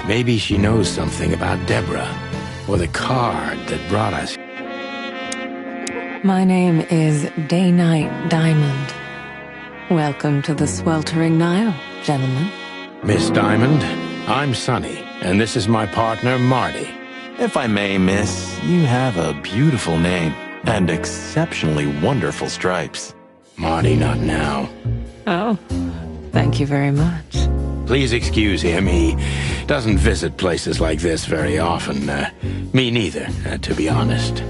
A: Maybe she knows something about Deborah, or the card that brought us.
H: My name is Day-Night Diamond. Welcome to the sweltering Nile, gentlemen.
A: Miss Diamond, I'm Sonny, and this is my partner, Marty.
B: If I may, miss, you have a beautiful name and exceptionally wonderful stripes.
A: Marty, not now.
H: Oh, thank you very much.
A: Please excuse him. He doesn't visit places like this very often. Me neither, to be honest.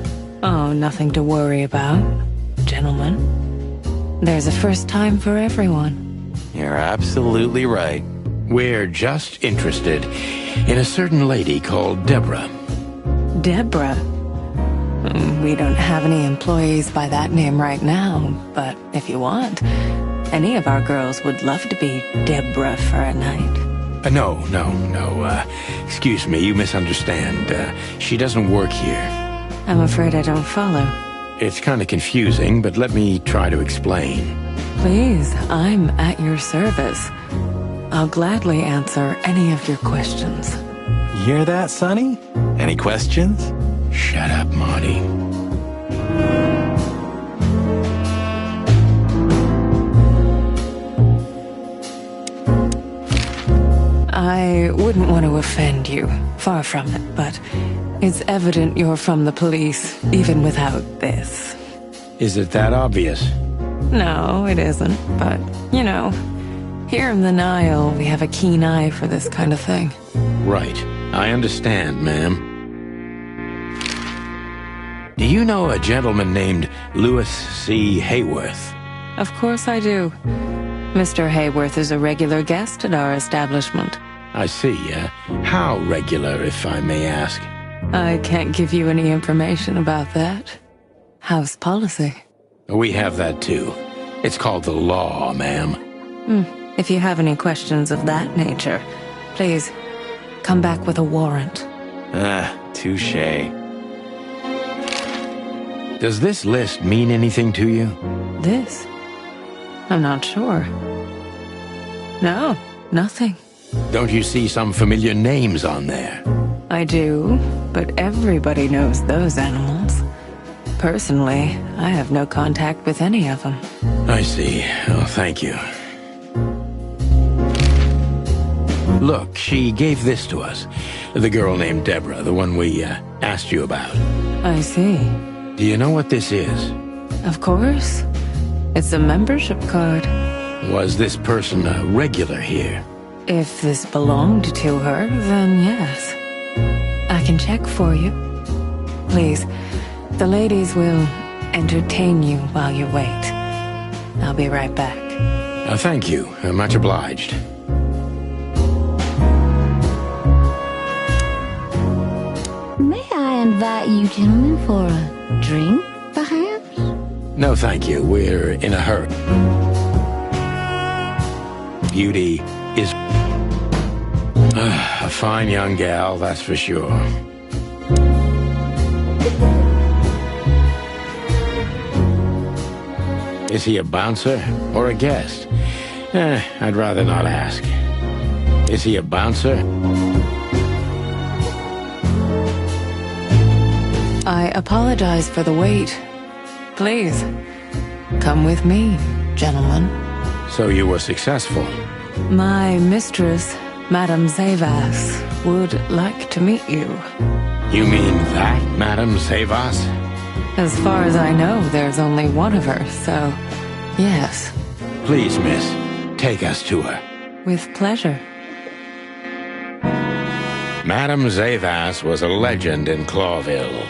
H: Oh, nothing to worry about, gentlemen. There's a first time for everyone.
B: You're absolutely right.
A: We're just interested in a certain lady called Deborah.
H: Deborah? We don't have any employees by that name right now, but if you want, any of our girls would love to be Deborah for a night.
A: No. Excuse me, you misunderstand. She doesn't work here.
H: I'm afraid I don't follow.
A: It's kind of confusing, but let me try to explain.
H: Please, I'm at your service. I'll gladly answer any of your questions.
B: You hear that, Sonny? Any questions?
A: Shut up, Marty.
H: I wouldn't want to offend you, far from it, but it's evident you're from the police, even without this.
A: Is it that obvious?
H: No, it isn't, but, you know, here in the Nile, we have a keen eye for this kind of thing.
A: Right. I understand, ma'am. Do you know a gentleman named Louis C. Hayworth?
H: Of course I do. Mr. Hayworth is a regular guest at our establishment.
A: I see. How regular, if I may ask?
H: I can't give you any information about that. House policy.
A: We have that too. It's called the law, ma'am.
H: If you have any questions of that nature, please come back with a warrant.
B: Touche.
A: Does this list mean anything to you?
H: This? I'm not sure. No, nothing.
A: Don't you see some familiar names on there?
H: I do, but everybody knows those animals. Personally, I have no contact with any of them.
A: I see. Oh, thank you. Look, she gave this to us. The girl named Deborah, the one we asked you about.
H: I see.
A: Do you know what this is?
H: Of course. It's a membership card.
A: Was this person a regular here?
H: If this belonged to her, then yes. I can check for you. Please, the ladies will entertain you while you wait. I'll be right back.
A: Thank you. Much obliged.
G: May I invite you gentlemen for a drink, perhaps?
A: No, thank you. We're in a hurry. Beauty is a fine young gal, that's for sure. Is he a bouncer or a guest? I'd rather not ask. Is he a bouncer?
H: I apologize for the wait. Please, come with me, gentlemen.
A: So you were successful.
H: My mistress, Madame Zavas, would like to meet you.
A: You mean that, Madame Zavas?
H: As far as I know, there's only one of her, so yes.
A: Please, miss, take us to her.
H: With pleasure.
A: Madame Zavas was a legend in Clawville.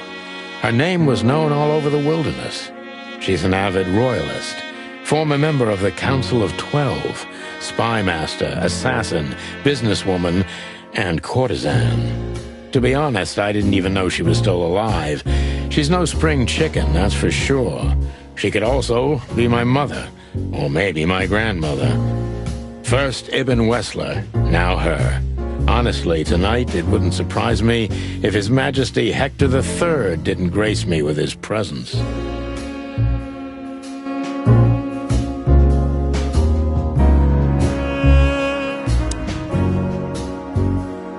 A: Her name was known all over the wilderness. She's an avid royalist, former member of the Council of 12, spymaster, assassin, businesswoman, and courtesan. To be honest, I didn't even know she was still alive. She's no spring chicken, that's for sure. She could also be my mother, or maybe my grandmother. First Ibn Wessler, now her. Honestly, tonight it wouldn't surprise me if His Majesty Hector III didn't grace me with his presence.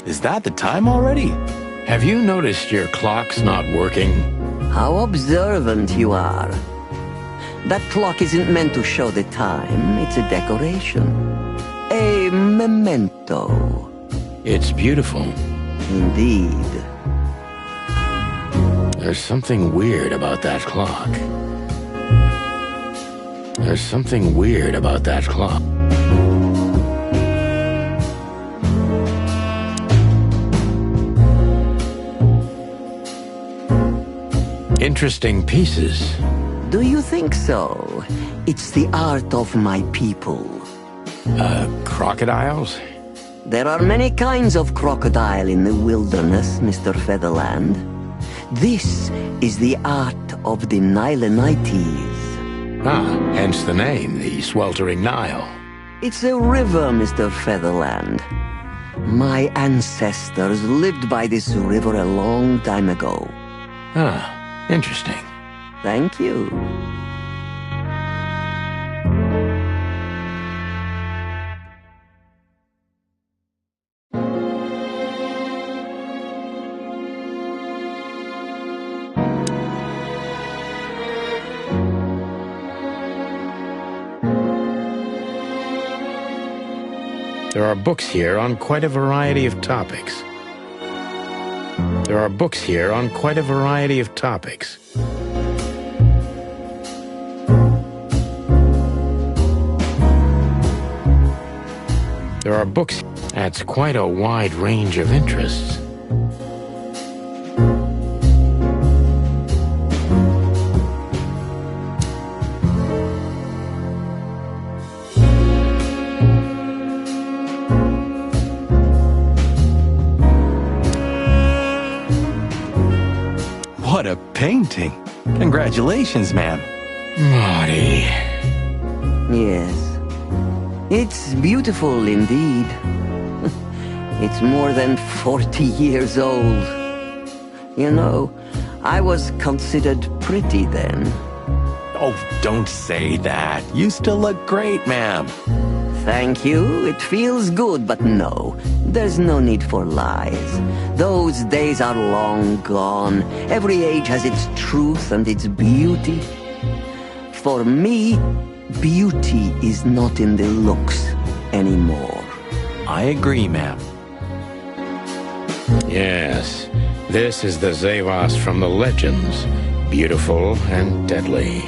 B: Is that the time already?
A: Have you noticed your clock's not working?
F: How observant you are. That clock isn't meant to show the time. It's a decoration. A memento.
A: It's beautiful.
F: Indeed.
A: There's something weird about that clock. There's something weird about that clock. Interesting pieces.
F: Do you think so? It's the art of my people.
A: Crocodiles?
F: There are many kinds of crocodile in the wilderness, Mr. Featherland. This is the art of the Nilenites.
A: Hence the name, the Sweltering Nile.
F: It's a river, Mr. Featherland. My ancestors lived by this river a long time ago.
A: Interesting.
F: Thank you.
A: There are books here on quite a variety of topics. There are books here on quite a variety of topics. There are books. That's quite a wide range of interests.
B: What a painting. Congratulations, ma'am.
A: Marty.
F: Yes. It's beautiful indeed. It's more than 40 years old. You know, I was considered pretty then.
B: Oh, don't say that. You still look great, ma'am.
F: Thank you. It feels good, but no. There's no need for lies. Those days are long gone. Every age has its truth and its beauty. For me, beauty is not in the looks anymore.
B: I agree, ma'am.
A: Yes, this is the Zavas from the legends. Beautiful and deadly.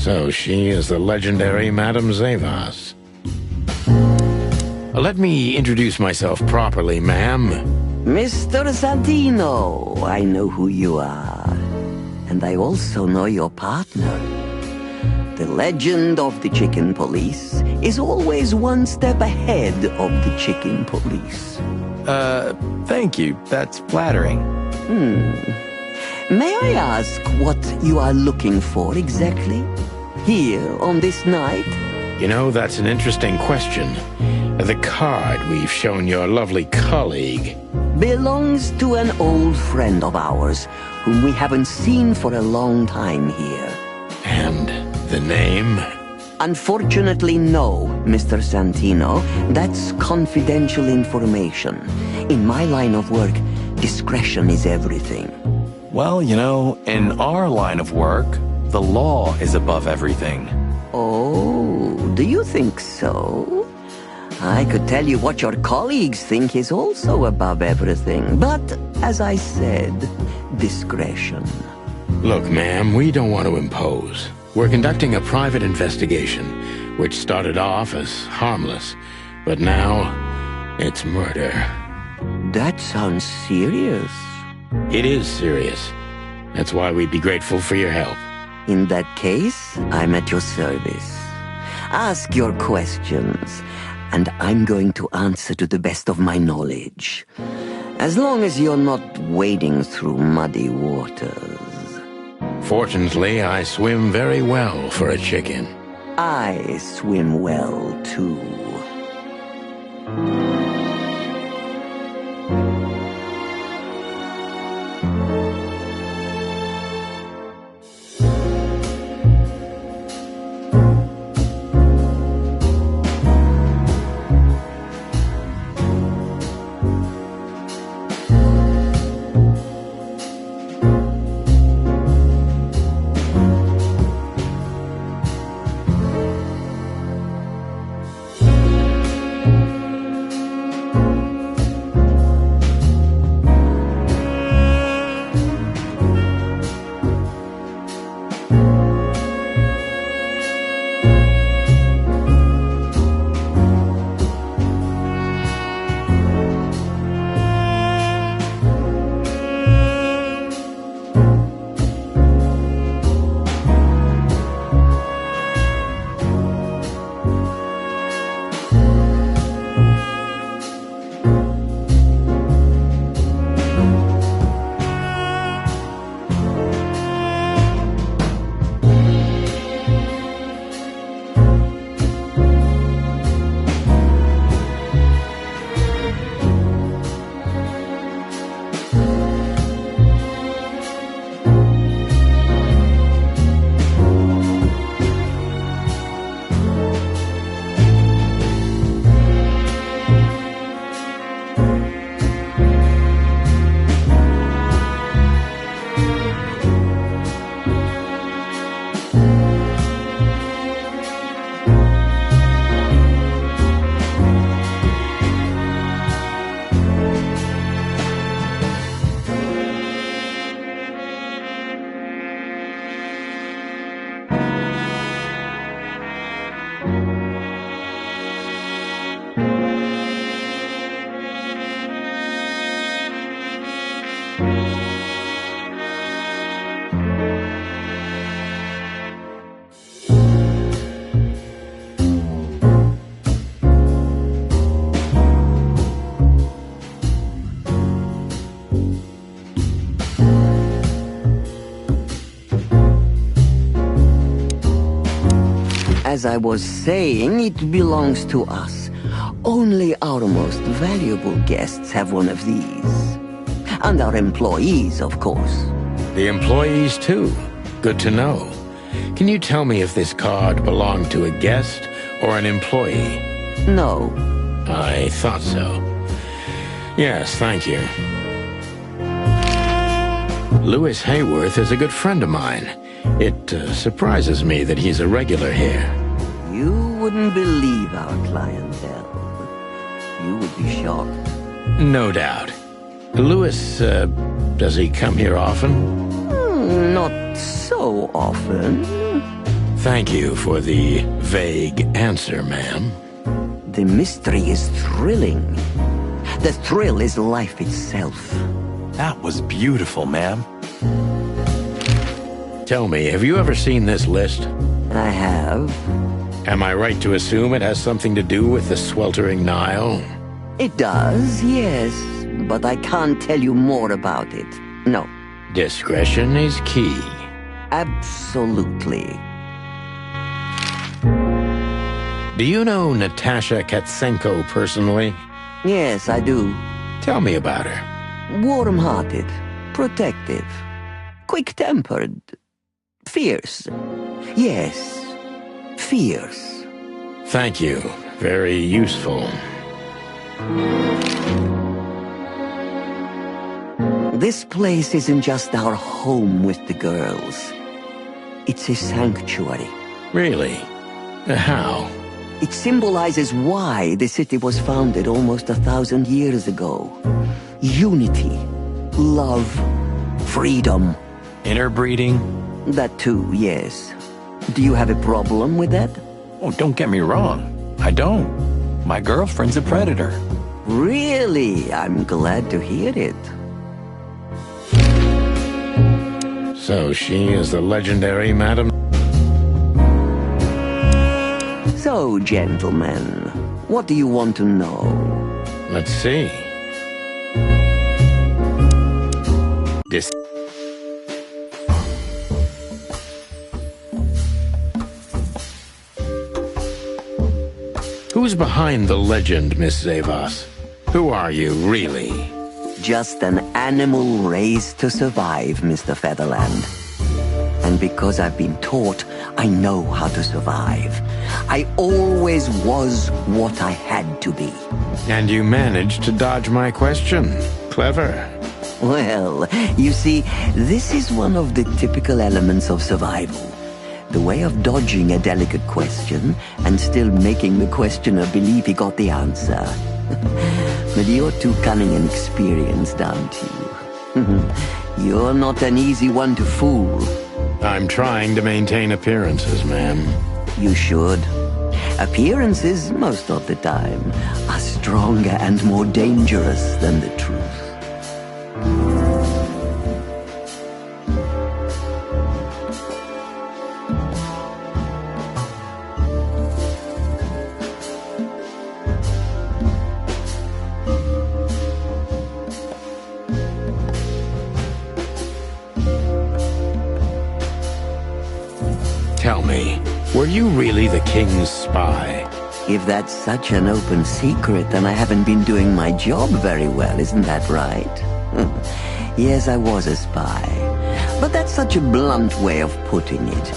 A: So she is the legendary Madame Zavas. Let me introduce myself properly, ma'am.
I: Mr. Santino, I know who you are. And I also know your partner. The legend of the Chicken Police is always one step ahead of the Chicken Police.
B: Thank you. That's flattering.
I: May I ask what you are looking for exactly? Here on this night?
A: You know, that's an interesting question. The card we've shown your lovely colleague
I: Belongs to an old friend of ours, whom we haven't seen for a long time here.
A: And the name?
I: Unfortunately, no, Mr. Santino. That's confidential information. In my line of work, discretion is everything.
B: Well, you know, in our line of work, the law is above everything.
I: Oh, do you think so? I could tell you what your colleagues think is also above everything, but, as I said, discretion.
A: Look, ma'am, we don't want to impose. We're conducting a private investigation, which started off as harmless, but now it's murder.
I: That sounds serious.
A: It is serious. That's why we'd be grateful for your help.
I: In that case, I'm at your service. Ask your questions, and I'm going to answer to the best of my knowledge. As long as you're not wading through muddy waters.
A: Fortunately, I swim very well for a chicken.
I: I swim well, too. As I was saying, it belongs to us. Only our most valuable guests have one of these. And our employees, of course.
A: The employees, too. Good to know. Can you tell me if this card belonged to a guest or an employee?
I: No.
A: I thought so. Yes, thank you. Louis Hayworth is a good friend of mine. It surprises me that he's a regular here.
I: You wouldn't believe our clientele. You would be shocked.
A: No doubt. Louis, does he come here often?
I: Not so often.
A: Thank you for the vague answer, ma'am.
I: The mystery is thrilling. The thrill is life itself.
B: That was beautiful, ma'am.
A: Tell me, have you ever seen this list?
I: I have.
A: Am I right to assume it has something to do with the sweltering Nile?
I: It does, yes, but I can't tell you more about it. No.
A: Discretion is key.
I: Absolutely.
A: Do you know Natasha Katsenko personally?
I: Yes, I do.
A: Tell me about her.
I: Warm-hearted, protective, quick-tempered, fierce. Yes, fierce.
A: Thank you. Very useful.
I: This place isn't just our home with the girls. It's a sanctuary.
A: Really? How?
I: It symbolizes why the city was founded almost 1,000 years ago. Unity, love, freedom.
B: Interbreeding?
I: That too, yes. Do you have a problem with that?
B: Oh, don't get me wrong. I don't. My girlfriend's a predator.
I: Really? I'm glad to hear it.
A: So she is the legendary Madam...
I: So, gentlemen, what do you want to know?
A: Let's see. This... Who's behind the legend, Miss Zavas? Who are you, really?
I: Just an animal raised to survive, Mr. Featherland. And because I've been taught, I know how to survive. I always was what I had to be.
A: And you managed to dodge my question. Clever.
I: Well, you see, this is one of the typical elements of survival. The way of dodging a delicate question and still making the questioner believe he got the answer. But you're too cunning and experienced, aren't you? You're not an easy one to fool.
A: I'm trying to maintain appearances, ma'am.
I: You should. Appearances, most of the time, are stronger and more dangerous than the truth.
A: Tell me, were you really the king's spy?
I: If that's such an open secret, then I haven't been doing my job very well, isn't that right? Yes, I was a spy. But that's such a blunt way of putting it.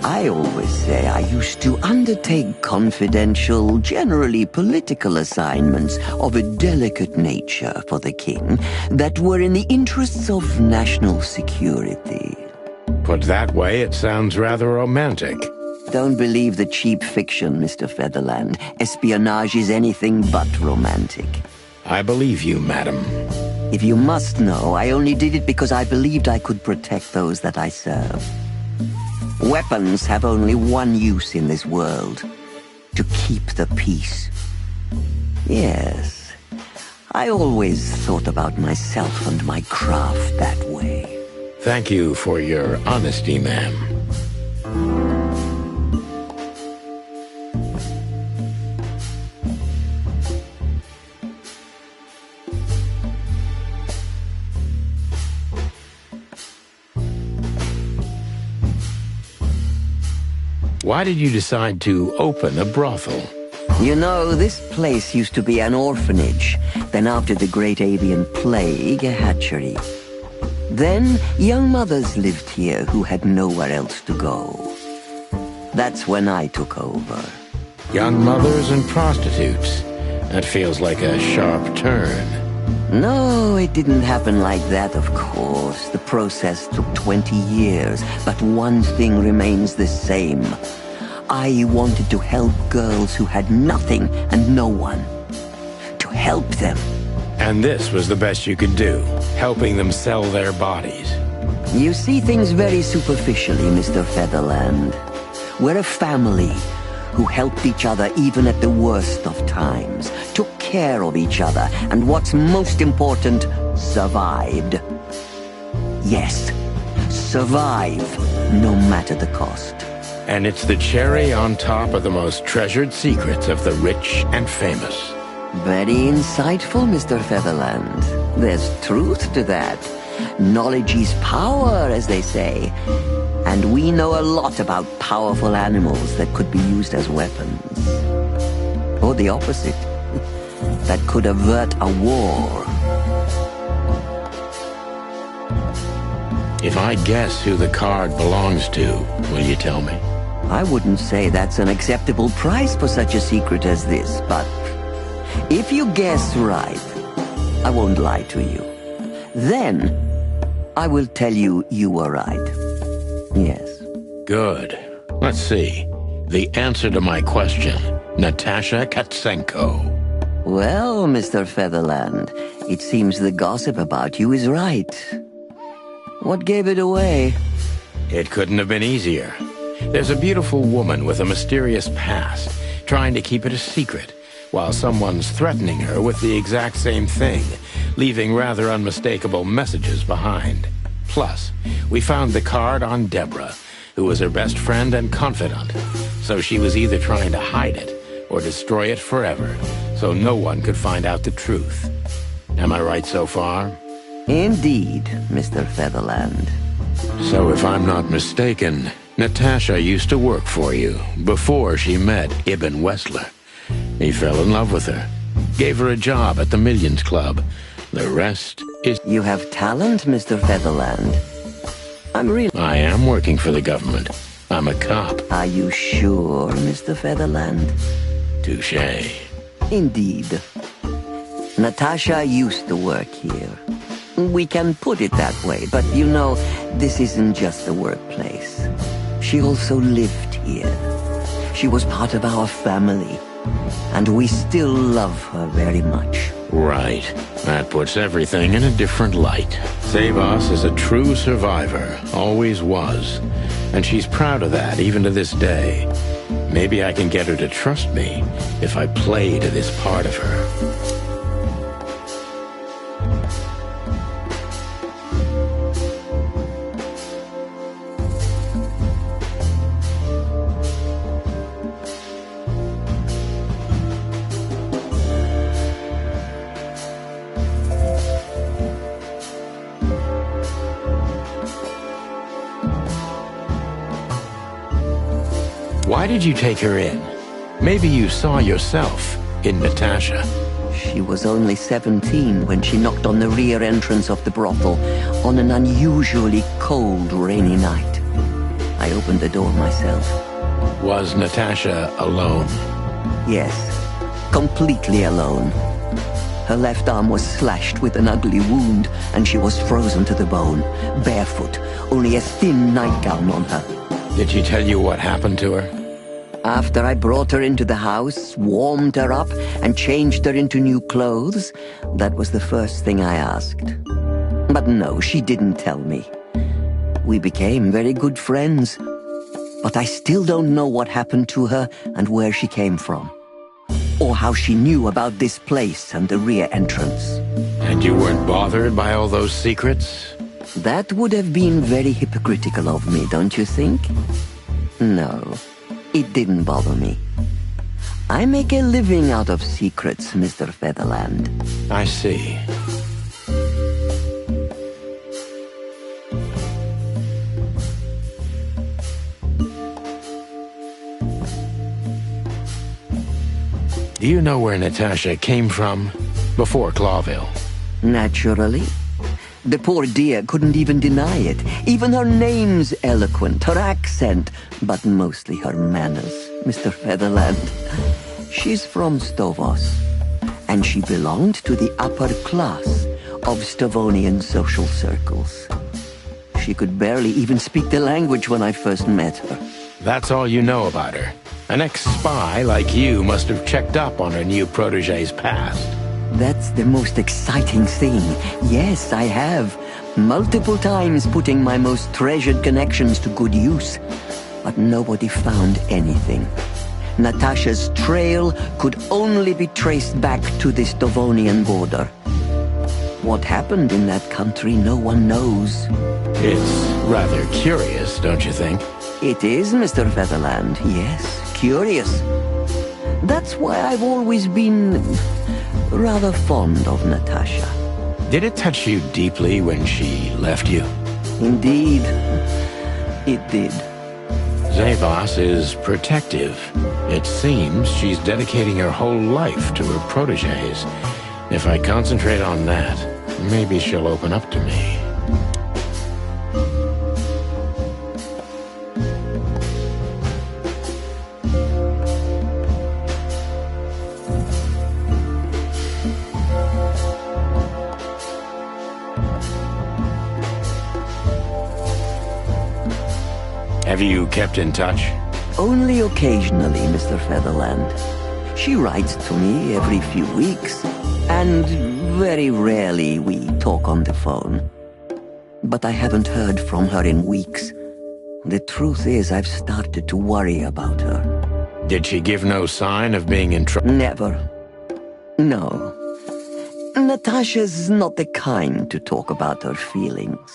I: I always say I used to undertake confidential, generally political assignments of a delicate nature for the king that were in the interests of national security.
A: Put that way, it sounds rather romantic.
I: Don't believe the cheap fiction, Mr. Featherland. Espionage is anything but romantic.
A: I believe you, madam.
I: If you must know, I only did it because I believed I could protect those that I serve. Weapons have only one use in this world: to keep the peace. Yes, I always thought about myself and my craft that way.
A: Thank you for your honesty, ma'am. Why did you decide to open a brothel?
I: You know, this place used to be an orphanage. Then after the Great Avian Plague, a hatchery. Then, young mothers lived here who had nowhere else to go. That's when I took over.
A: Young mothers and prostitutes. That feels like a sharp turn.
I: No, it didn't happen like that, of course. The process took 20 years, but one thing remains the same. I wanted to help girls who had nothing and no one. To help them.
A: And this was the best you could do, helping them sell their bodies.
I: You see things very superficially, Mr. Featherland. We're a family who helped each other even at the worst of times, took care of each other, and what's most important, survived. Yes, survive, no matter the cost.
A: And it's the cherry on top of the most treasured secrets of the rich and famous.
I: Very insightful, Mr. Featherland. There's truth to that. Knowledge is power, as they say. And we know a lot about powerful animals that could be used as weapons. Or the opposite. That could avert a war.
A: If I guess who the card belongs to, will you tell me?
I: I wouldn't say that's an acceptable price for such a secret as this, but if you guess right, I won't lie to you. Then, I will tell you you were right. Yes.
A: Good. Let's see. The answer to my question. Natasha Katsenko.
I: Well, Mr. Featherland, it seems the gossip about you is right. What gave it away?
A: It couldn't have been easier. There's a beautiful woman with a mysterious past, trying to keep it a secret, while someone's threatening her with the exact same thing, leaving rather unmistakable messages behind. Plus, we found the card on Deborah, who was her best friend and confidant, so she was either trying to hide it or destroy it forever, so no one could find out the truth. Am I right so far?
I: Indeed, Mr. Featherland.
A: So if I'm not mistaken, Natasha used to work for you before she met Ibn Wessler. He fell in love with her, gave her a job at the Millions Club. The rest is...
I: You have talent, Mr. Featherland.
A: I am working for the government. I'm a cop.
I: Are you sure, Mr. Featherland?
A: Touché.
I: Indeed. Natasha used to work here. We can put it that way, but you know, this isn't just a workplace. She also lived here. She was part of our family, and we still love her very much.
A: Right. That puts everything in a different light. Savas is a true survivor, always was, and she's proud of that even to this day. Maybe I can get her to trust me if I play to this part of her. Why did you take her in? Maybe you saw yourself in Natasha.
I: She was only 17 when she knocked on the rear entrance of the brothel on an unusually cold, rainy night. I opened the door myself.
A: Was Natasha alone?
I: Yes, completely alone. Her left arm was slashed with an ugly wound, and she was frozen to the bone, barefoot, only a thin nightgown on her.
A: Did she tell you what happened to her?
I: After I brought her into the house, warmed her up, and changed her into new clothes, that was the first thing I asked. But no, she didn't tell me. We became very good friends, but I still don't know what happened to her and where she came from, or how she knew about this place and the rear entrance.
A: And you weren't bothered by all those secrets?
I: That would have been very hypocritical of me, don't you think? No. It didn't bother me. I make a living out of secrets, Mr. Featherland.
A: I see. Do you know where Natasha came from before Clawville?
I: Naturally. The poor dear couldn't even deny it. Even her name's eloquent, her accent, but mostly her manners, Mr. Featherland. She's from Stovos, and she belonged to the upper class of Stavonian social circles. She could barely even speak the language when I first met her.
A: That's all you know about her. An ex-spy like you must have checked up on her new protégé's past.
I: That's the most exciting thing. Yes, I have. multiple times putting my most treasured connections to good use, but nobody found anything. Natasha's trail could only be traced back to the Stovonian border. What happened in that country, no one knows.
A: It's rather curious, don't you think?
I: It is, Mr. Featherland, yes, curious. That's why I've always been rather fond of Natasha.
A: Did it touch you deeply when she left you?
I: Indeed, it did.
A: Zavos is protective. It seems she's dedicating her whole life to her protégés. If I concentrate on that, maybe she'll open up to me. Have you kept in touch?
I: Only occasionally, Mr. Featherland. She writes to me every few weeks, and very rarely we talk on the phone. But I haven't heard from her in weeks. The truth is, I've started to worry about her.
A: Did she give no sign of being in trouble?
I: Never. No. Natasha's not the kind to talk about her feelings.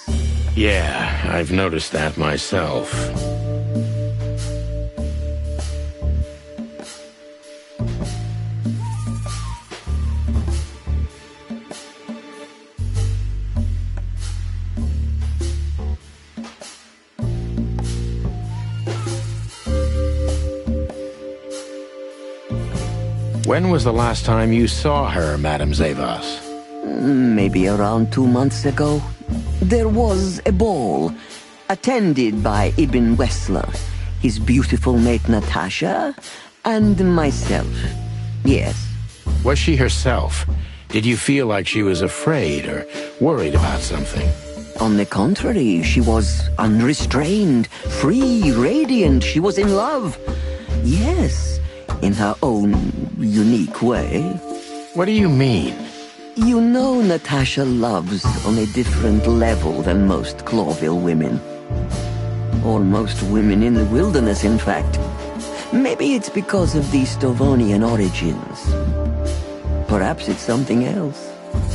A: Yeah, I've noticed that myself. When was the last time you saw her, Madame Zavos?
I: Maybe around 2 months ago. There was a ball, attended by Ibn Wessler, his beautiful mate Natasha, and myself. Yes.
A: Was she herself? Did you feel like she was afraid or worried about something?
I: On the contrary, she was unrestrained, free, radiant. She was in love. Yes, in her own unique way.
A: What do you mean?
I: You know Natasha loves on a different level than most Clawville women. Or most women in the wilderness, in fact. Maybe it's because of the Stovonian origins. Perhaps it's something else.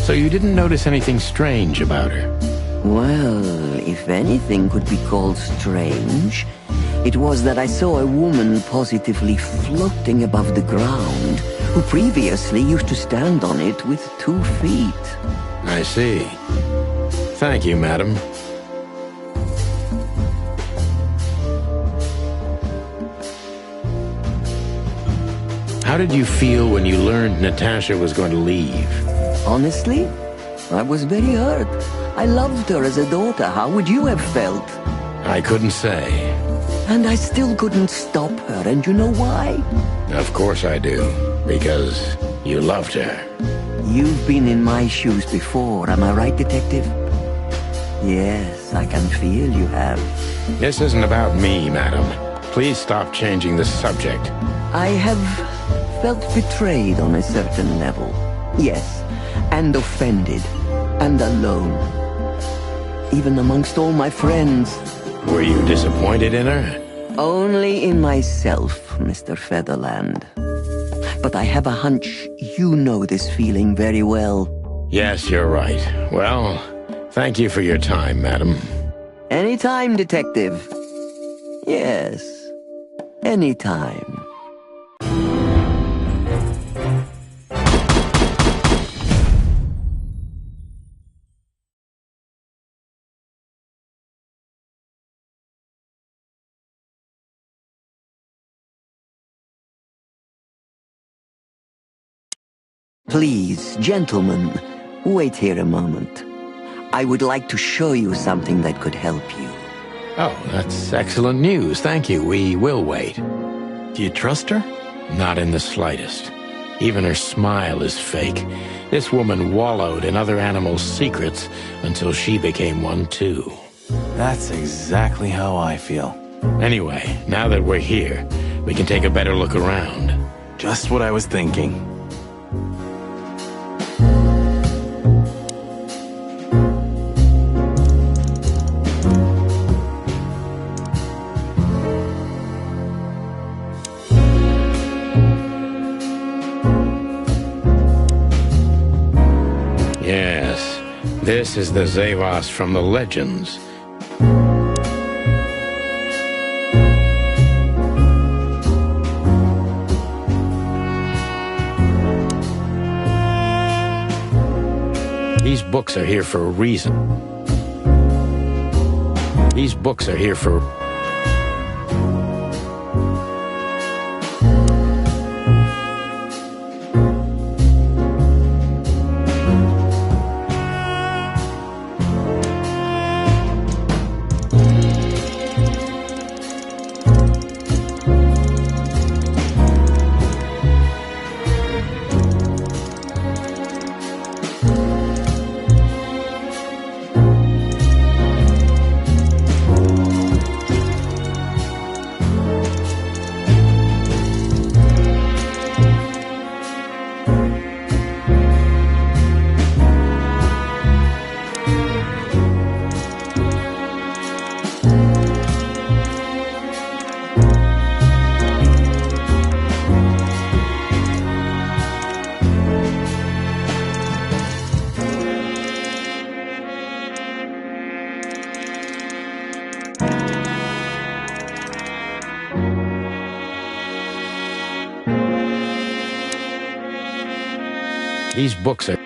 A: So you didn't notice anything strange about her?
I: Well, if anything could be called strange, it was that I saw a woman positively floating above the ground, who previously used to stand on it with 2 feet.
A: I see. Thank you, madam. How did you feel when you learned Natasha was going to leave?
I: Honestly, I was very hurt. I loved her as a daughter. How would you have felt?
A: I couldn't say.
I: And I still couldn't stop her, and you know why?
A: Of course I do. Because you loved her.
I: You've been in my shoes before, am I right, Detective? Yes, I can feel you have.
A: This isn't about me, madam. Please stop changing the subject.
I: I have felt betrayed on a certain level. Yes, and offended, and alone. Even amongst all my friends.
A: Were you disappointed in her?
I: Only in myself, Mr. Featherland. But I have a hunch you know this feeling very well.
A: Yes, you're right. Well, thank you for your time, madam.
I: Anytime, Detective. Yes, anytime. Please, gentlemen, wait here a moment. I would like to show you something that could help you.
A: Oh, that's excellent news. Thank you. We will wait.
B: Do you trust her?
A: Not in the slightest. Even her smile is fake. This woman wallowed in other animals' secrets until she became one too.
B: That's exactly how I feel.
A: Anyway, now that we're here, we can take a better look around.
B: Just what I was thinking.
A: This is the Zavos from the legends. These books are here for a reason. These books are here for... These books are...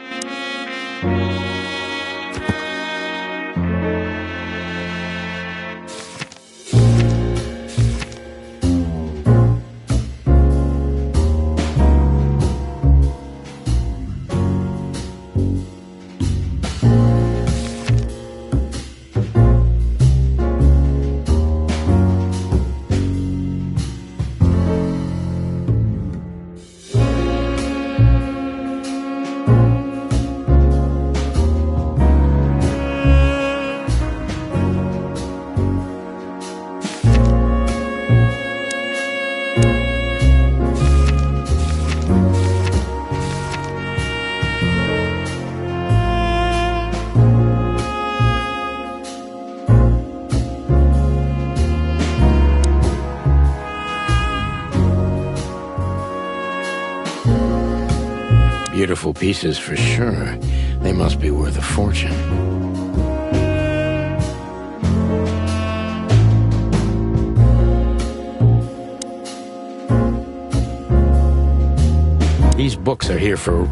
A: Beautiful pieces for sure. They must be worth a fortune. These books are here for...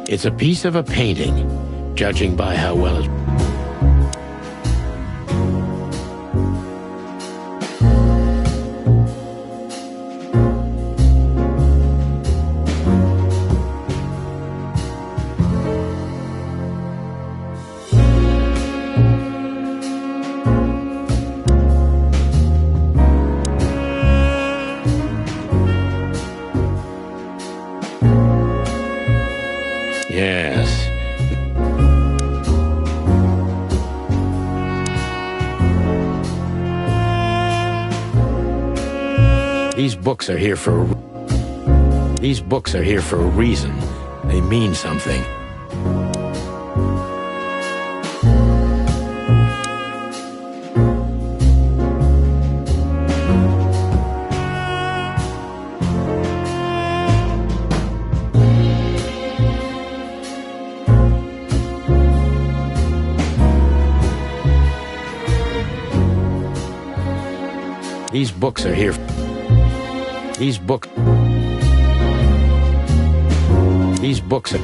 A: It's a piece of a painting, judging by how well it... Yes. These books are here for... These books are here for a reason. They mean something. These books are here. These books are...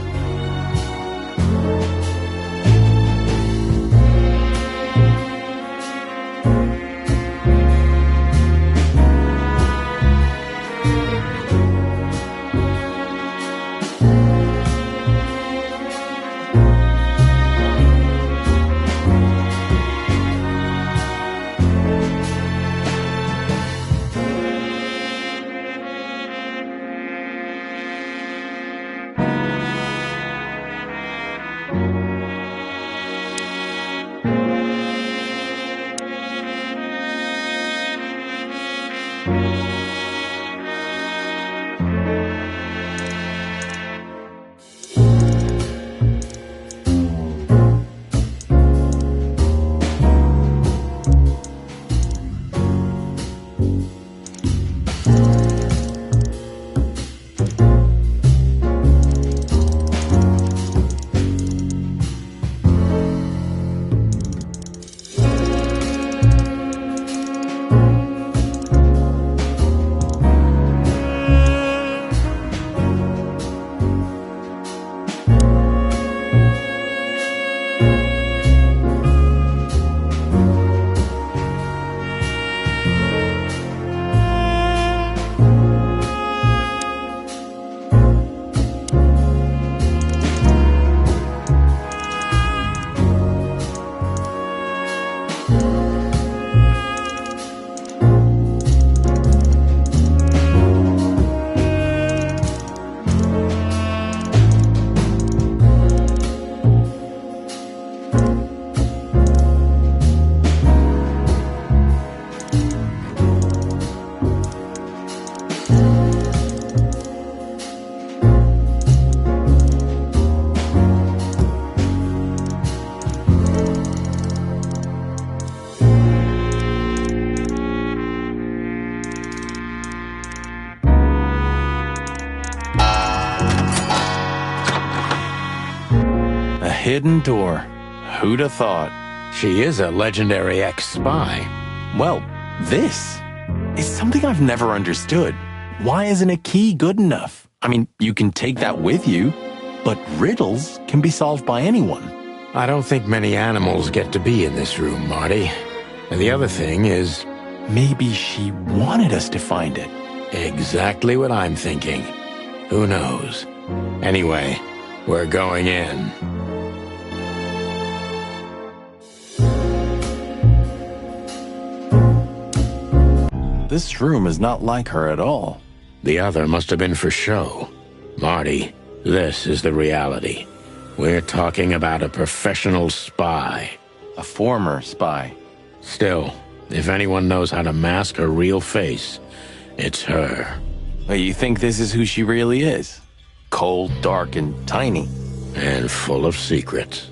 B: hidden door. Who'da thought?
A: She is a legendary ex-spy.
B: Well, this is something I've never understood. Why isn't a key good enough? I mean, you can take that with you, but riddles can be solved by anyone.
A: I don't think many animals get to be in this room, Marty. And the other thing is...
B: maybe she wanted us to find it.
A: Exactly what I'm thinking. Who knows? Anyway, we're going in.
B: This room is not like her at all.
A: The other must have been for show. Marty, this is the reality. We're talking about a professional spy.
B: A former spy.
A: Still, if anyone knows how to mask her real face, it's her.
B: But you think this is who she really is? Cold, dark, and tiny.
A: And full of secrets.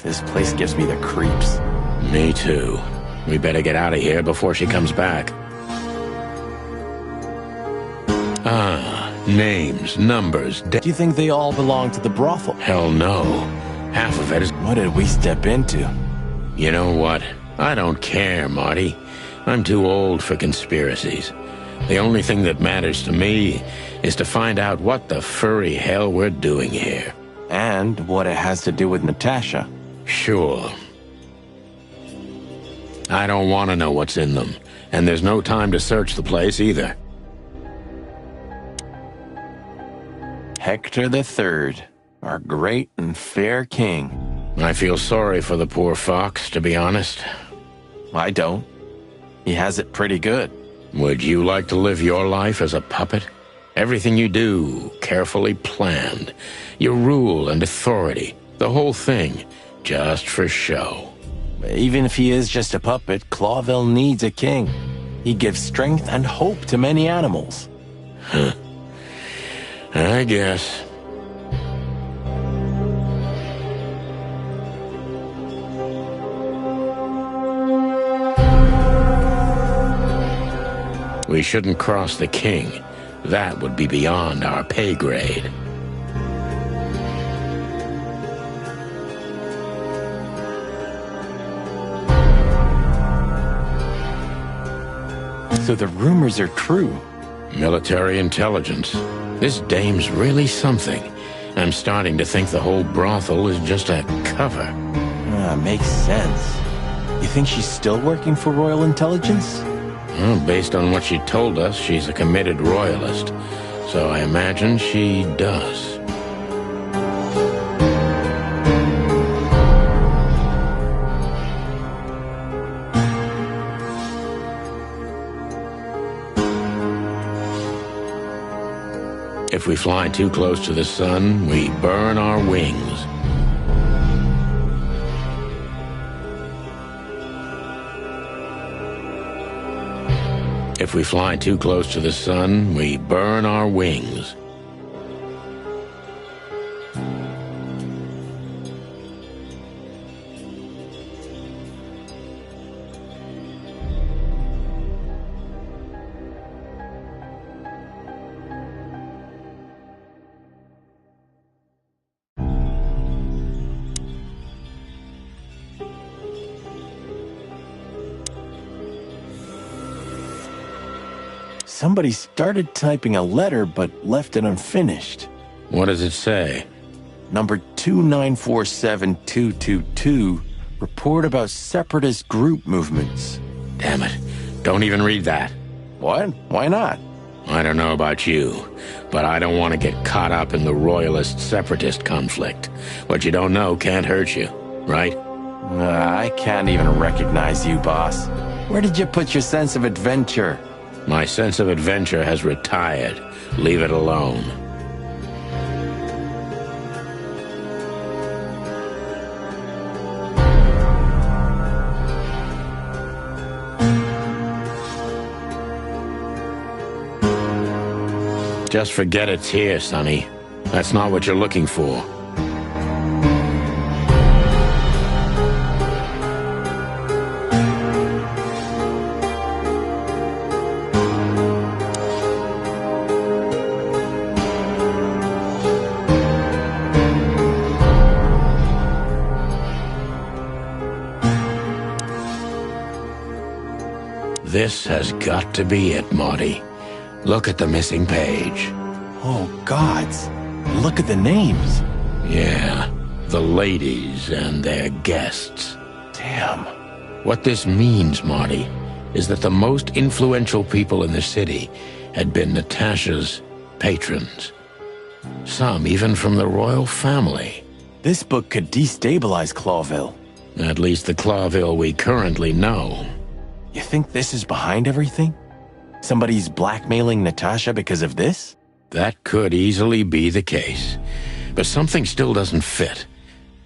B: This place gives me the creeps.
A: Me too. We better get out of here before she comes back. Names, numbers.
B: Do you think they all belong to the brothel?
A: Hell no. Half of it is...
B: What did we step into?
A: You know what? I don't care, Marty. I'm too old for conspiracies. The only thing that matters to me is to find out what the furry hell we're doing here.
B: And what it has to do with Natasha.
A: Sure. I don't want to know what's in them, and there's no time to search the place either.
B: Hector III, our great and fair king.
A: I feel sorry for the poor fox, to be honest.
B: I don't. He has it pretty good.
A: Would you like to live your life as a puppet? Everything you do, carefully planned. Your rule and authority, the whole thing, just for show.
B: Even if he is just a puppet, Clawville needs a king. He gives strength and hope to many animals.
A: Huh. I guess. We shouldn't cross the king. That would be beyond our pay grade.
B: So the rumors are true.
A: Military intelligence. This dame's really something. I'm starting to think the whole brothel is just a cover.
B: Makes sense. You think she's still working for Royal Intelligence?
A: Well, based on what she told us, she's a committed royalist. So I imagine she does. If we fly too close to the sun, we burn our wings. If we fly too close to the sun, we burn our wings.
B: Somebody started typing a letter but left it unfinished.
A: What does it say?
B: Number 2947222, report about separatist group movements.
A: Damn it. Don't even read that.
B: What? Why not?
A: I don't know about you, but I don't want to get caught up in the Royalist-Separatist conflict. What you don't know can't hurt you, right?
B: I can't even recognize you, boss. Where did you put your sense of adventure?
A: My sense of adventure has retired. Leave it alone. Just forget it's here, Sonny. That's not what you're looking for. This has got to be it, Marty. Look at the missing page.
B: Oh, gods. Look at the names.
A: Yeah, the ladies and their guests.
B: Damn.
A: What this means, Marty, is that the most influential people in the city had been Natasha's patrons. Some even from the royal family.
B: This book could destabilize Clawville.
A: At least the Clawville we currently know.
B: You think this is behind everything? Somebody's blackmailing Natasha because of this?
A: That could easily be the case. But something still doesn't fit.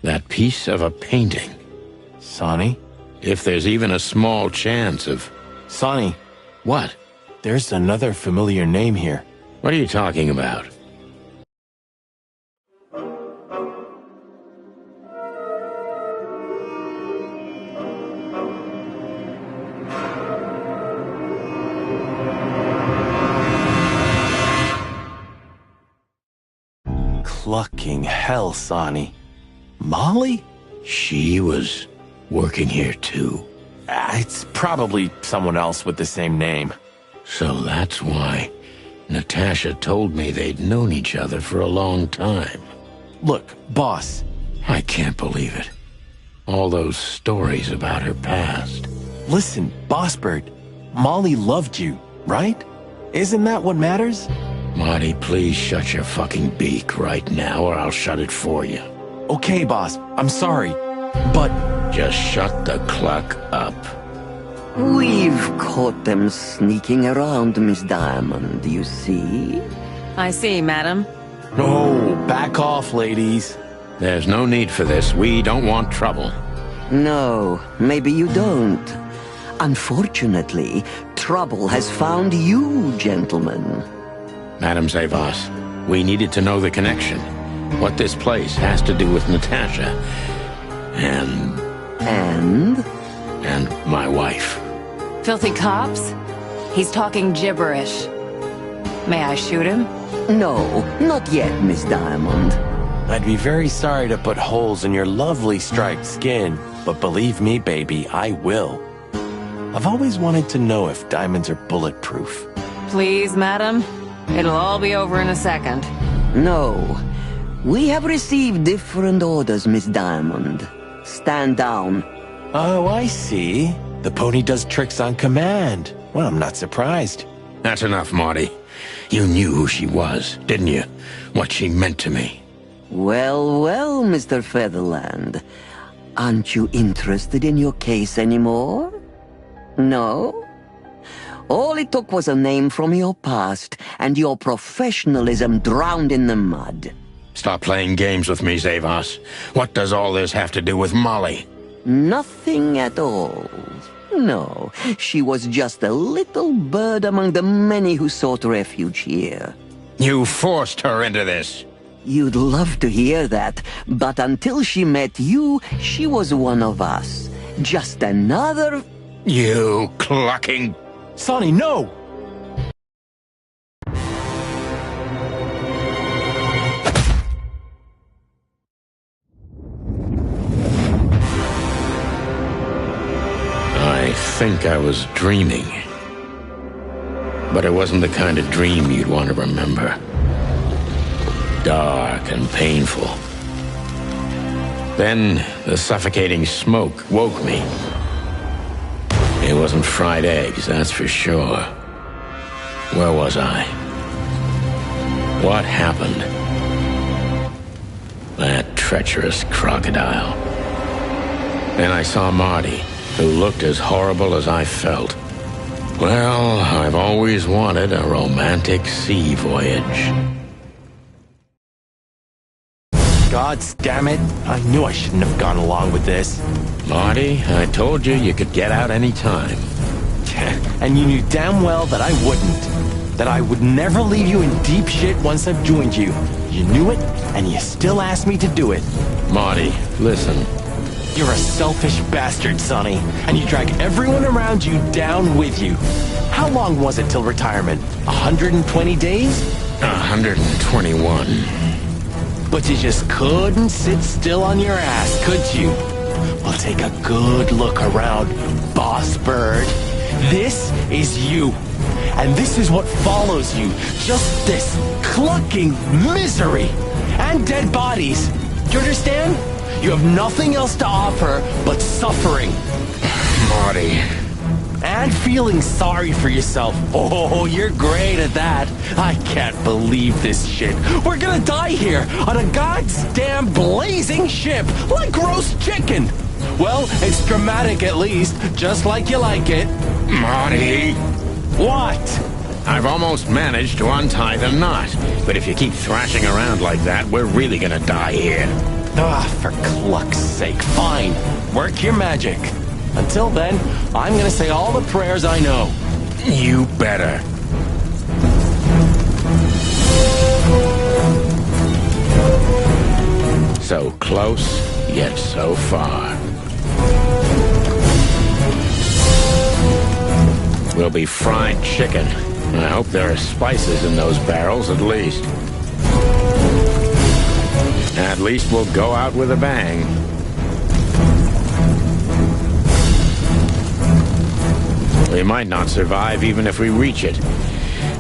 A: That piece of a painting.
B: Sonny?
A: If there's even a small chance of...
B: Sonny.
A: What?
B: There's another familiar name here.
A: What are you talking about?
B: Clucking hell, Sonny. Molly?
A: She was working here too.
B: It's probably someone else with the same name.
A: So that's why Natasha told me they'd known each other for a long time.
B: Look, boss.
A: I can't believe it. All those stories about her past.
B: Listen, Boss Bird. Molly loved you, right? Isn't that what matters?
A: Marty, please shut your fucking beak right now or I'll shut it for you.
B: Okay, boss. I'm sorry, but...
A: Just shut the cluck up.
I: We've caught them sneaking around, Miss Diamond, you see?
H: I see, madam.
B: No, back off, ladies.
A: There's no need for this. We don't want trouble.
I: No, maybe you don't. Unfortunately, trouble has found you, gentlemen.
A: Madam Zavas, we needed to know the connection. What this place has to do with Natasha. And my wife.
H: Filthy cops? He's talking gibberish. May I shoot him?
I: No, not yet, Miss Diamond.
B: I'd be very sorry to put holes in your lovely striped skin, but believe me, baby, I will. I've always wanted to know if diamonds are bulletproof.
H: Please, madam. It'll all be over in a second.
I: No. We have received different orders, Miss Diamond. Stand down.
B: Oh, I see. The pony does tricks on command. Well, I'm not surprised.
A: That's enough, Marty. You knew who she was, didn't you? What she meant to me.
I: Well, well, Mr. Featherland. Aren't you interested in your case anymore? No? All it took was a name from your past, and your professionalism drowned in the mud.
A: Stop playing games with me, Zavas. What does all this have to do with Molly?
I: Nothing at all. No, she was just a little bird among the many who sought refuge here.
A: You forced her into this.
I: You'd love to hear that, but until she met you, she was one of us. Just another...
A: You clucking...
B: Sonny, no!
A: I think I was dreaming. But it wasn't the kind of dream you'd want to remember. Dark and painful. Then the suffocating smoke woke me. It wasn't fried eggs, that's for sure. Where was I? What happened? That treacherous crocodile. Then I saw Marty, who looked as horrible as I felt. Well, I've always wanted a romantic sea voyage.
B: God damn it. I knew I shouldn't have gone along with this.
A: Marty, I told you you could get out any time.
B: And you knew damn well that I wouldn't. That I would never leave you in deep shit once I've joined you. You knew it, and you still asked me to do it.
A: Marty, listen.
B: You're a selfish bastard, Sonny, and you drag everyone around you down with you. How long was it till retirement? 120 days?
A: 121.
B: But you just couldn't sit still on your ass, could you? Well, take a good look around, Boss Bird. This is you. And this is what follows you. Just this clucking misery. And dead bodies. Do you understand? You have nothing else to offer but suffering.
A: Marty.
B: And feeling sorry for yourself. Oh, you're great at that. I can't believe this shit. We're gonna die here on a goddamn blazing ship like roast chicken. Well, it's dramatic at least, just like you like it.
A: Marty.
B: What?
A: I've almost managed to untie the knot. But if you keep thrashing around like that, we're really gonna die here.
B: Ah, for cluck's sake. Fine. Work your magic. Until then, I'm gonna say all the prayers I know.
A: You better. So close, yet so far. We'll be fried chicken. I hope there are spices in those barrels at least. At least we'll go out with a bang. We might not survive even if we reach it,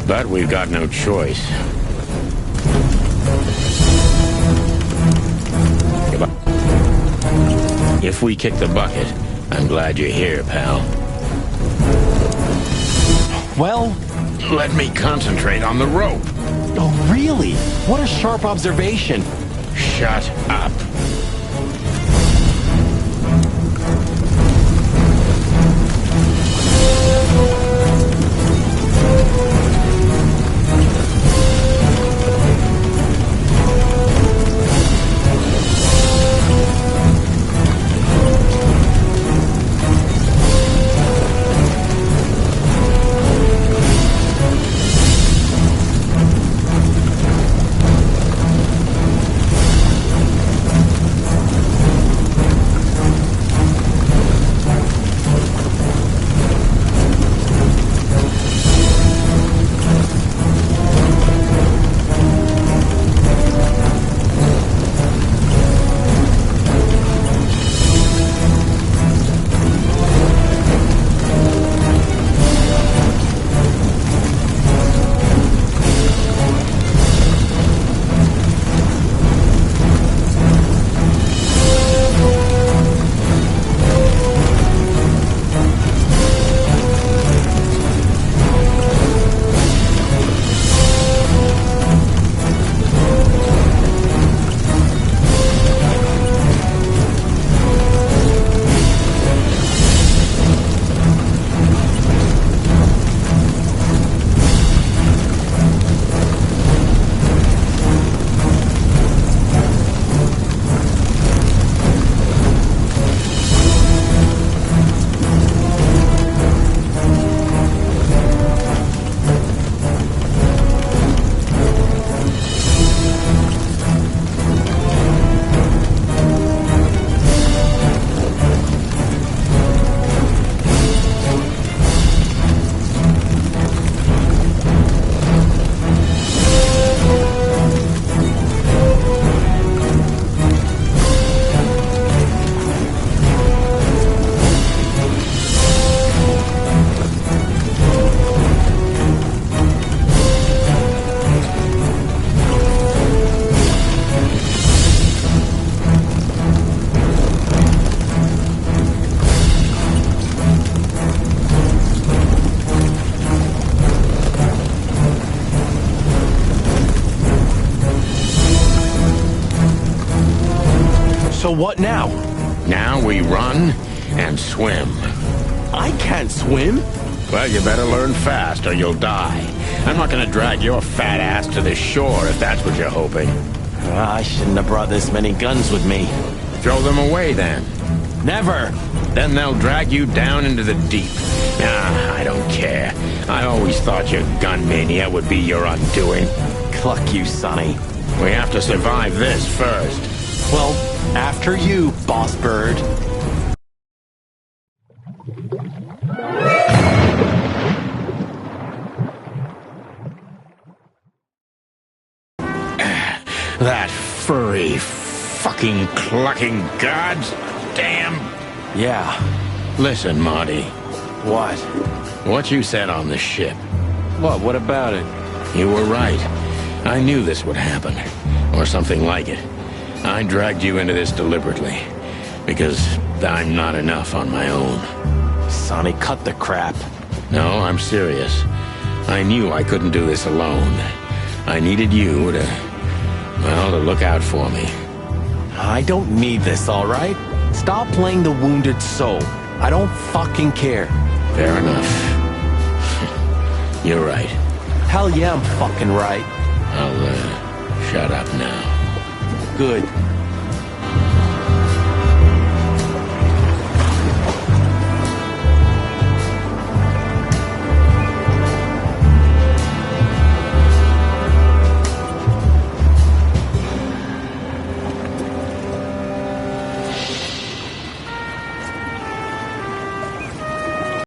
A: but we've got no choice. If we kick the bucket, I'm glad you're here, pal.
B: Well,
A: let me concentrate on the rope.
B: Oh, really? What a sharp observation.
A: Shut up.
B: So what now?
A: Now we run and swim.
B: I can't swim.
A: Well, you better learn fast or you'll die. I'm not gonna drag your fat ass to the shore if that's what you're hoping.
B: I shouldn't have brought this many guns with me.
A: Throw them away then.
B: Never.
A: Then they'll drag you down into the deep. Ah, I don't care. I always thought your gun mania would be your undoing.
B: Cluck you, Sonny.
A: We have to survive this first.
B: Well, after you, Boss Bird.
A: That furry, fucking clucking gods. Damn.
B: Yeah.
A: Listen, Marty.
B: What?
A: What you said on the ship.
B: What about it?
A: You were right. I knew this would happen. Or something like it. I dragged you into this deliberately. Because I'm not enough on my own.
B: Sonny, cut the crap.
A: No, I'm serious. I knew I couldn't do this alone. I needed you to look out for me.
B: I don't need this, all right? Stop playing the wounded soul. I don't fucking care.
A: Fair enough. You're right.
B: Hell yeah, I'm fucking right.
A: I'll, shut up now.
B: Good.